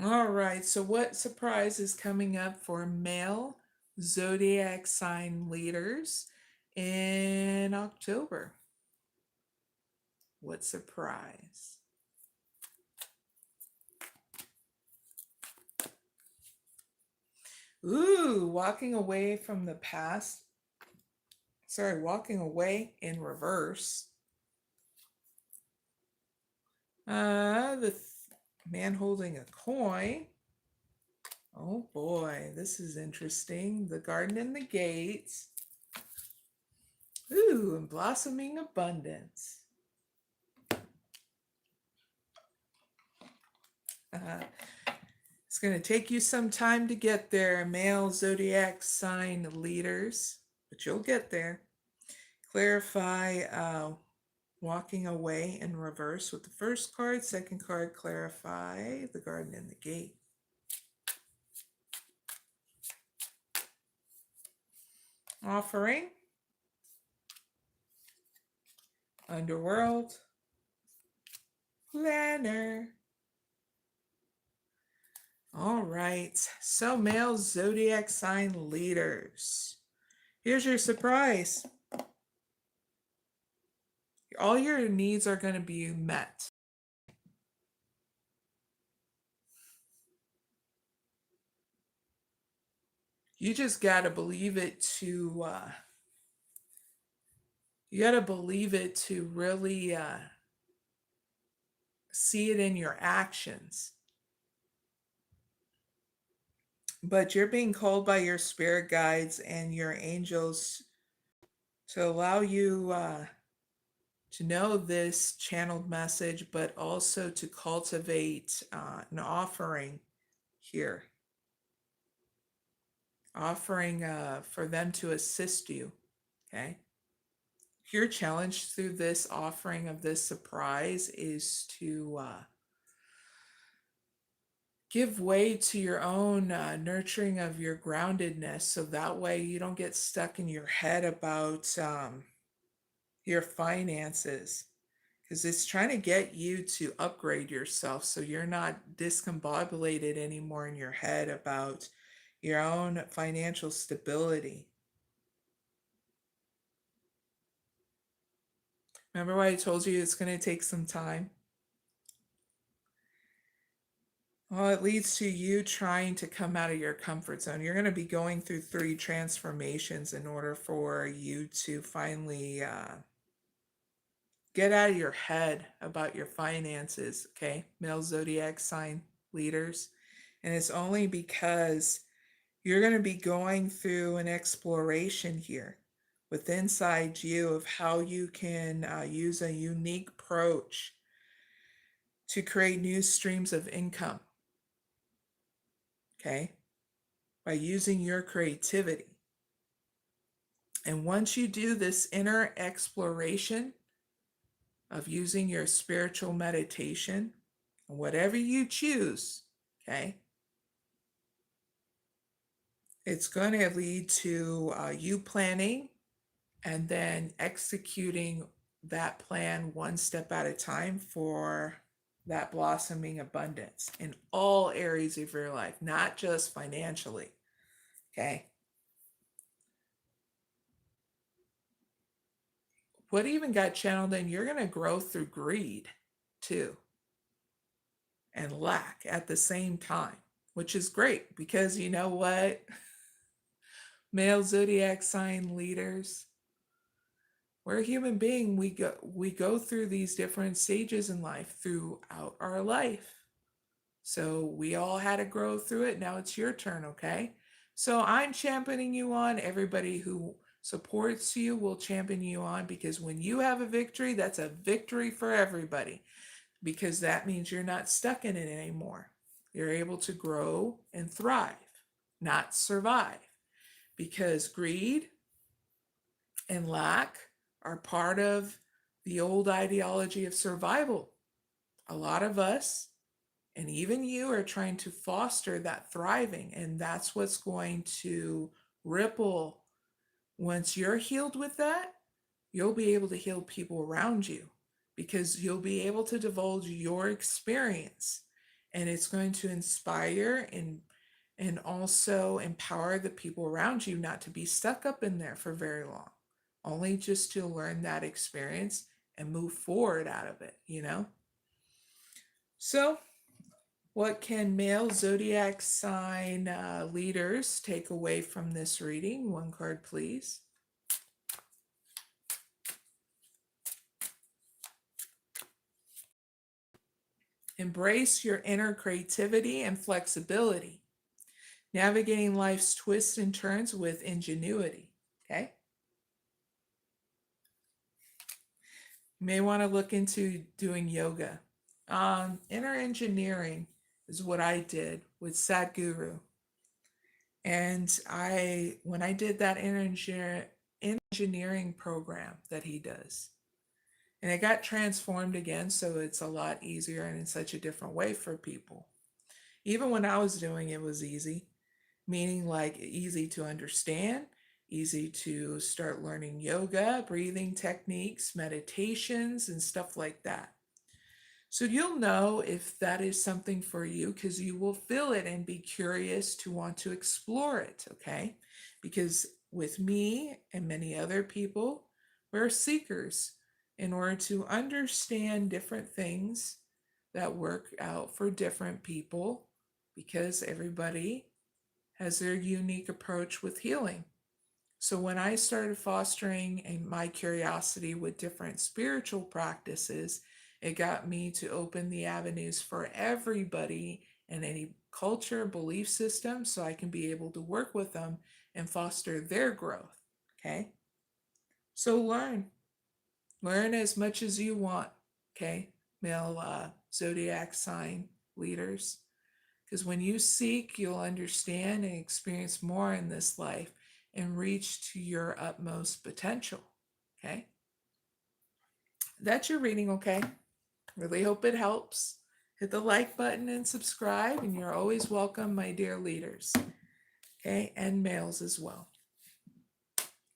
All right, so what surprise is coming up for male zodiac sign leaders in October? What surprise? Ooh, walking away from the past. Sorry, walking away in reverse. The man holding a coin. Oh boy, this is interesting. The garden and the gates. Ooh, and blossoming abundance. It's going to take you some time to get there, male zodiac sign leaders, but you'll get there. Clarify walking away in reverse with the first card. Second card, clarify the garden and the gate. Offering. Underworld. Planner. All right, so male zodiac sign leaders. Here's your surprise. All your needs are going to be met. You just got to believe it to really see it in your actions. But you're being called by your spirit guides and your angels to allow you to know this channeled message, but also to cultivate an offering here. Offering for them to assist you, okay? Your challenge through this offering of this surprise is to give way to your own nurturing of your groundedness, so that way you don't get stuck in your head about your finances, because it's trying to get you to upgrade yourself so you're not discombobulated anymore in your head about your own financial stability. Remember why I told you it's going to take some time? Well, it leads to you trying to come out of your comfort zone. You're going to be going through 3 transformations in order for you to finally get out of your head about your finances, okay? Male zodiac sign leaders. And it's only because you're going to be going through an exploration here with inside you of how you can use a unique approach to create new streams of income. okay, by using your creativity. And once you do this inner exploration of using your spiritual meditation, whatever you choose, okay, it's going to lead to you planning and then executing that plan one step at a time for that blossoming abundance in all areas of your life, not just financially, okay? What even got channeled in, you're going to grow through greed too, and lack at the same time, which is great because you know what? Male zodiac sign leaders, we're a human being. We go through these different stages in life throughout our life. So we all had to grow through it. Now it's your turn, okay? So I'm championing you on. Everybody who supports you will champion you on, because when you have a victory, that's a victory for everybody, because that means you're not stuck in it anymore. You're able to grow and thrive, not survive, because greed and lack are part of the old ideology of survival. A lot of us, and even you, are trying to foster that thriving, and that's what's going to ripple. Once you're healed with that, you'll be able to heal people around you, because you'll be able to divulge your experience, and it's going to inspire and also empower the people around you not to be stuck up in there for very long, only just to learn that experience and move forward out of it. So what can male zodiac sign leaders take away from this reading? One card, please. Embrace your inner creativity and flexibility, navigating life's twists and turns with ingenuity, okay? You may want to look into doing yoga. Inner engineering is what I did with Sadhguru. And when I did that engineering program that he does, and it got transformed again, so it's a lot easier and in such a different way for people. Even when I was doing it, it was easy, meaning like easy to understand, easy to start learning yoga, breathing techniques, meditations, and stuff like that. So you'll know if that is something for you, because you will feel it and be curious to want to explore it, okay? Because with me and many other people, we're seekers in order to understand different things that work out for different people, because everybody has their unique approach with healing. So when I started fostering my curiosity with different spiritual practices, it got me to open the avenues for everybody in any culture, belief system, so I can be able to work with them and foster their growth, okay? So learn as much as you want, okay? Male zodiac sign leaders. Because when you seek, you'll understand and experience more in this life and reach to your utmost potential, okay? That's your reading, okay? Really hope it helps. Hit the like button and subscribe, and you're always welcome, my dear leaders, okay? And males as well.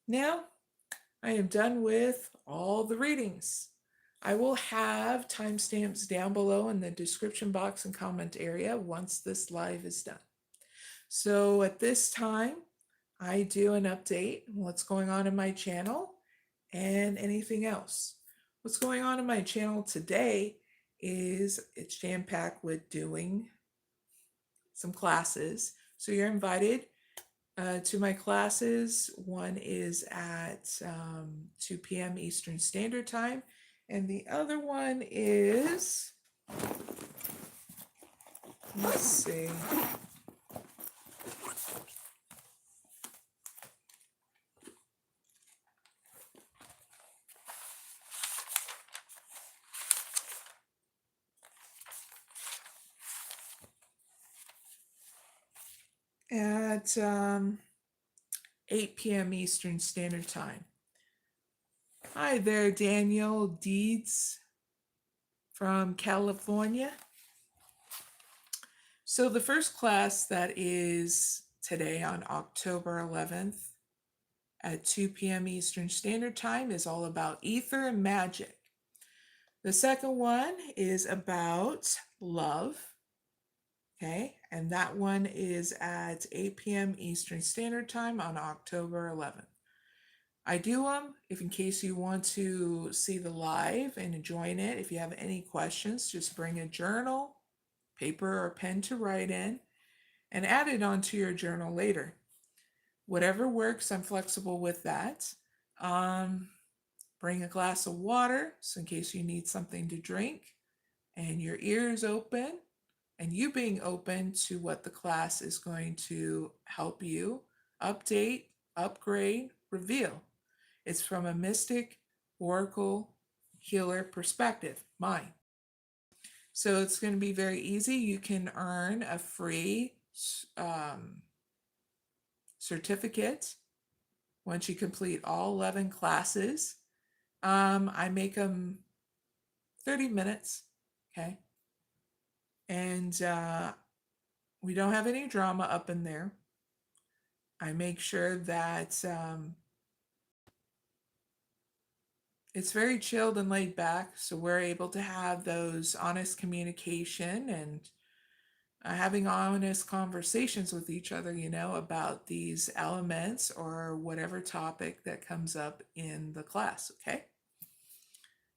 Now, I am done with all the readings. I will have timestamps down below in the description box and comment area once this live is done. So at this time, I do an update on what's going on in my channel and anything else. What's going on in my channel today is it's jam-packed with doing some classes. So you're invited to my classes. One is at 2 p.m. Eastern Standard Time, and the other one is, let's see, at 8 p.m. Eastern Standard Time. Hi there, Daniel Deeds from California. So the first class that is today on October 11th at 2 p.m. Eastern Standard Time is all about ether and magic. The second one is about love. Okay, and that one is at 8 p.m. Eastern Standard Time on October 11th. I do them if in case you want to see the live and join it. If you have any questions, just bring a journal, paper or pen to write in, and add it onto your journal later. Whatever works, I'm flexible with that. Bring a glass of water, so in case you need something to drink, and your ears open, and you being open to what the class is going to help you update, upgrade, reveal. It's from a mystic, oracle, healer perspective, mine. So it's going to be very easy. You can earn a free certificate once you complete all 11 classes. I make them 30 minutes, okay? And we don't have any drama up in there. I make sure that it's very chilled and laid back, so we're able to have those honest communication and having honest conversations with each other, about these elements or whatever topic that comes up in the class, okay?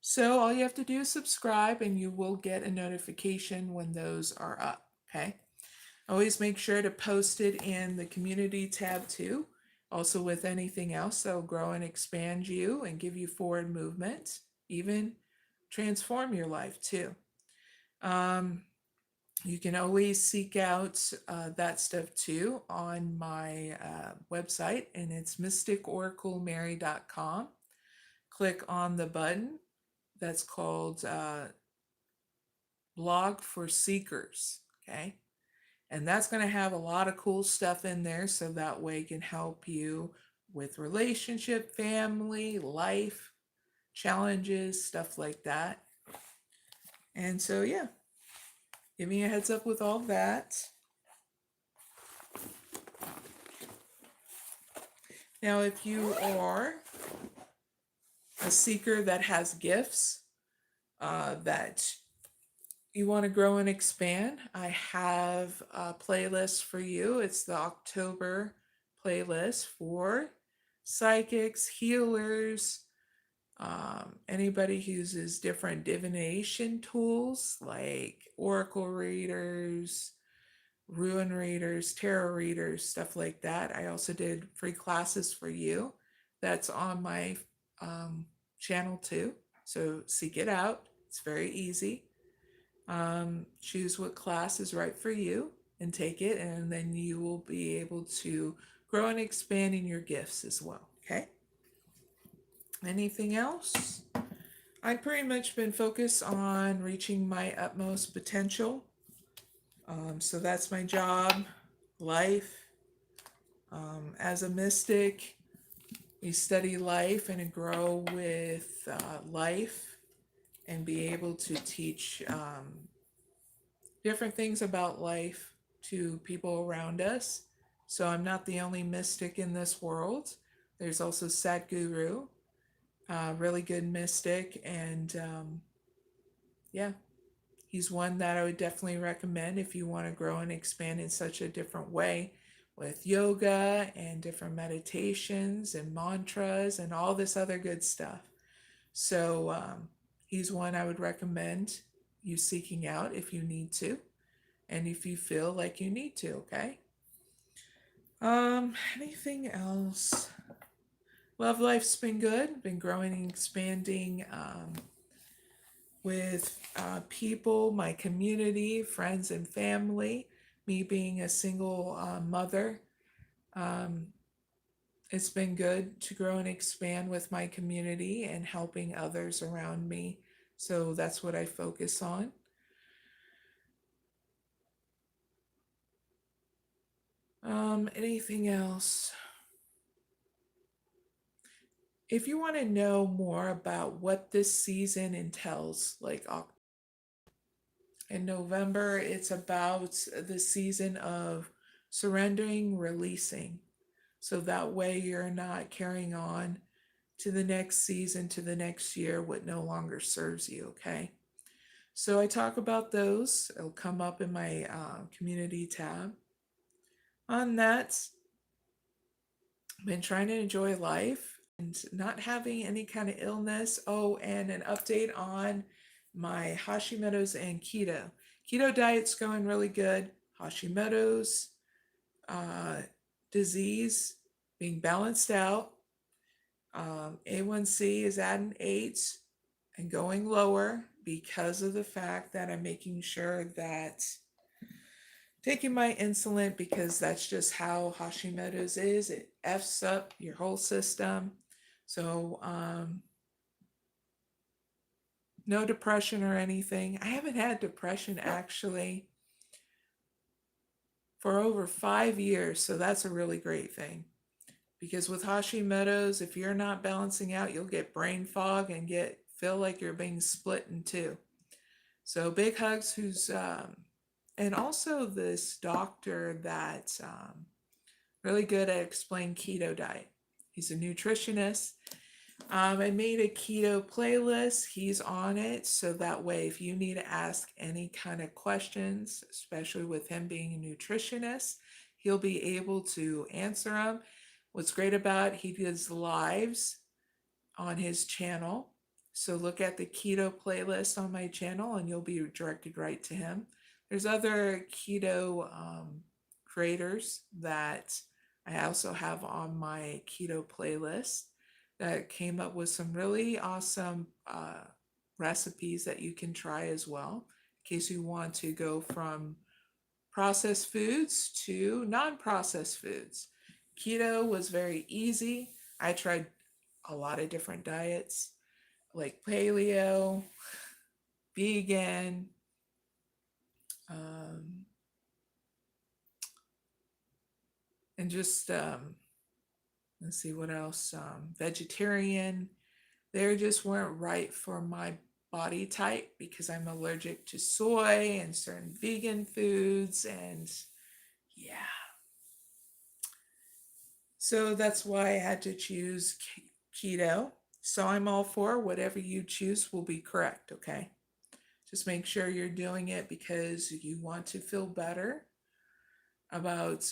So all you have to do is subscribe and you will get a notification when those are up, okay? Always make sure to post it in the community tab too. Also with anything else that'll grow and expand you and give you forward movement, even transform your life too. You can always seek out that stuff too on my website, and it's mysticoraclemary.com. Click on the button that's called Blog for Seekers, okay? And that's going to have a lot of cool stuff in there, so that way it can help you with relationship, family, life, challenges, stuff like that. And so, yeah, give me a heads up with all that. Now, if you are a seeker that has gifts that you want to grow and expand, I have a playlist for you. It's the October playlist for psychics, healers, anybody who uses different divination tools like oracle readers, rune readers, tarot readers, stuff like that. I also did free classes for you. That's on my channel too. So seek it out. It's very easy. Choose what class is right for you and take it, and then you will be able to grow and expand in your gifts as well. Okay. Anything else? I've pretty much been focused on reaching my utmost potential. So that's my job, life. As a mystic, we study life and grow with life and be able to teach different things about life to people around us. So I'm not the only mystic in this world. There's also Sadhguru, really good mystic, and yeah, he's one that I would definitely recommend if you want to grow and expand in such a different way with yoga and different meditations and mantras and all this other good stuff. So he's one I would recommend you seeking out if you need to, and if you feel like you need to, okay? Anything else? Love life's been good, been growing and expanding with people, my community, friends and family. Me being a single mother, it's been good to grow and expand with my community and helping others around me. So that's what I focus on. Anything else? If you want to know more about what this season entails, like in November, it's about the season of surrendering, releasing. So that way you're not carrying on to the next season, to the next year, what no longer serves you, okay? So I talk about those. It'll come up in my community tab. On that, I've been trying to enjoy life and not having any kind of illness. Oh, and an update on my Hashimoto's and keto. Keto diet's going really good. Hashimoto's disease being balanced out. A1C is at an 8 and going lower because of the fact that I'm making sure that taking my insulin, because that's just how Hashimoto's is. It F's up your whole system. So no depression or anything. I haven't had depression actually for over 5 years. So that's a really great thing. Because with Hashimoto's, if you're not balancing out, you'll get brain fog and feel like you're being split in two. So big hugs who's and also this doctor that's really good at explaining keto diet. He's a nutritionist. I made a keto playlist. He's on it. So that way, if you need to ask any kind of questions, especially with him being a nutritionist, he'll be able to answer them. What's great about he does lives on his channel. So look at the keto playlist on my channel and you'll be directed right to him. There's other keto creators that I also have on my keto playlist that came up with some really awesome recipes that you can try as well, in case you want to go from processed foods to non-processed foods. Keto was very easy. I tried a lot of different diets like paleo, vegan, and just let's see what else, vegetarian. They just weren't right for my body type because I'm allergic to soy and certain vegan foods, and yeah. So that's why I had to choose keto. So I'm all for whatever you choose will be correct, okay? Just make sure you're doing it because you want to feel better about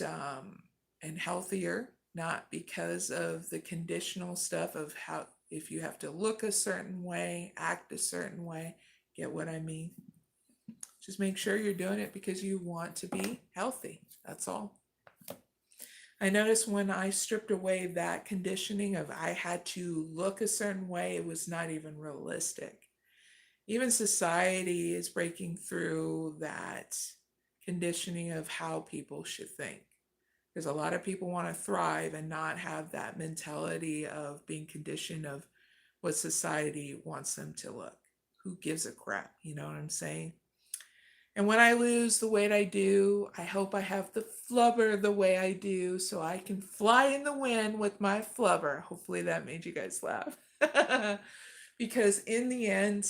and healthier, not because of the conditional stuff of how, if you have to look a certain way, act a certain way, get what I mean? Just make sure you're doing it because you want to be healthy. That's all. I noticed when I stripped away that conditioning of I had to look a certain way, it was not even realistic. Even society is breaking through that conditioning of how people should think. Because a lot of people want to thrive and not have that mentality of being conditioned of what society wants them to look. Who gives a crap? You know what I'm saying? And when I lose the weight I do, I hope I have the flubber the way I do so I can fly in the wind with my flubber. Hopefully that made you guys laugh. Because in the end,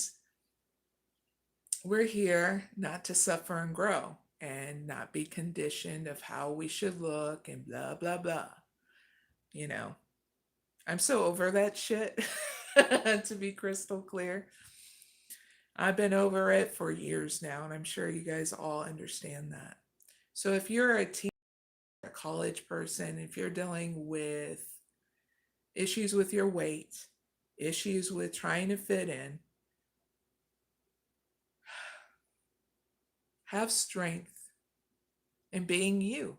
we're here not to suffer and grow and not be conditioned of how we should look and blah, blah, blah. You know, I'm so over that shit, to be crystal clear. I've been over it for years now, and I'm sure you guys all understand that. So if you're a teen, a college person, if you're dealing with issues with your weight, issues with trying to fit in, have strength in being you.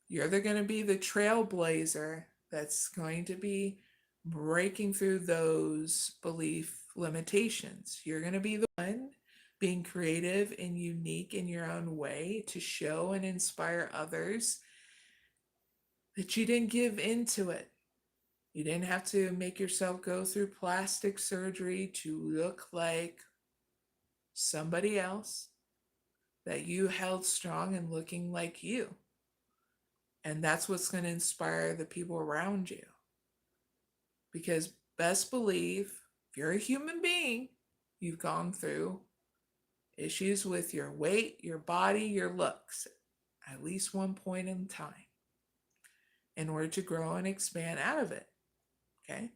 You're going to be the trailblazer that's going to be breaking through those belief limitations. You're going to be the one being creative and unique in your own way to show and inspire others that you didn't give into it. You didn't have to make yourself go through plastic surgery to look like somebody else, that you held strong and looking like you. And that's what's going to inspire the people around you. Because best believe, if you're a human being, you've gone through issues with your weight, your body, your looks, at least one point in time, in order to grow and expand out of it. Okay?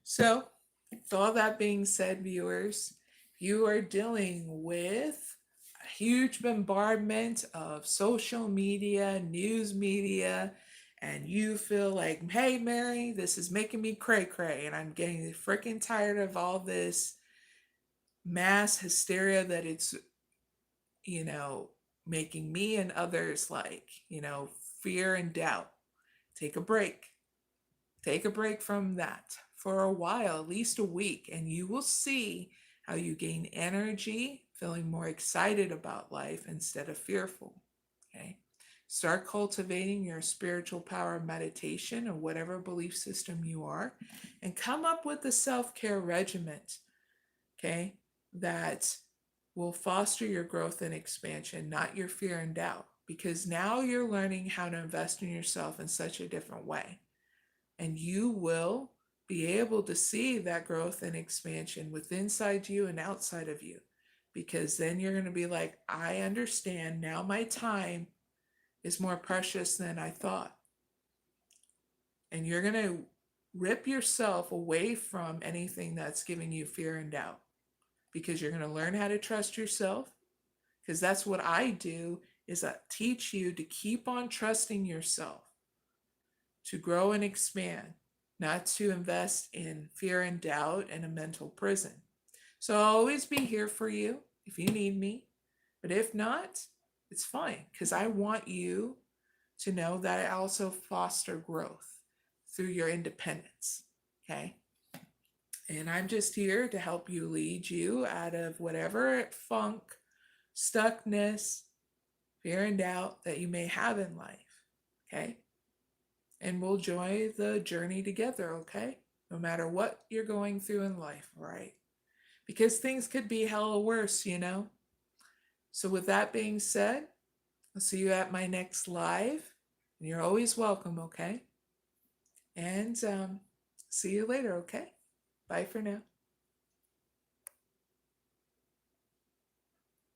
So, with all that being said, viewers, you are dealing with a huge bombardment of social media, news media, and you feel like, hey, Mary, this is making me cray cray, and I'm getting freaking tired of all this mass hysteria that it's, making me and others fear and doubt. Take a break. Take a break from that for a while, at least a week, and you will see how you gain energy, feeling more excited about life instead of fearful. Okay? Start cultivating your spiritual power meditation or whatever belief system you are, and come up with a self-care regimen, okay, that will foster your growth and expansion, not your fear and doubt, because now you're learning how to invest in yourself in such a different way. And you will be able to see that growth and expansion within inside you and outside of you, because then you're going to be like, I understand now, my time is more precious than I thought. And you're going to rip yourself away from anything that's giving you fear and doubt, because you're going to learn how to trust yourself, because that's what I do, is I teach you to keep on trusting yourself, to grow and expand, not to invest in fear and doubt and a mental prison. So I'll always be here for you if you need me, but if not, it's fine, because I want you to know that I also foster growth through your independence, okay? And I'm just here to help you, lead you out of whatever funk, stuckness, fear and doubt that you may have in life, okay? And we'll join the journey together, okay? No matter what you're going through in life, right? Because things could be hella worse, So with that being said, I'll see you at my next live. And you're always welcome, okay? And see you later, okay? Bye for now.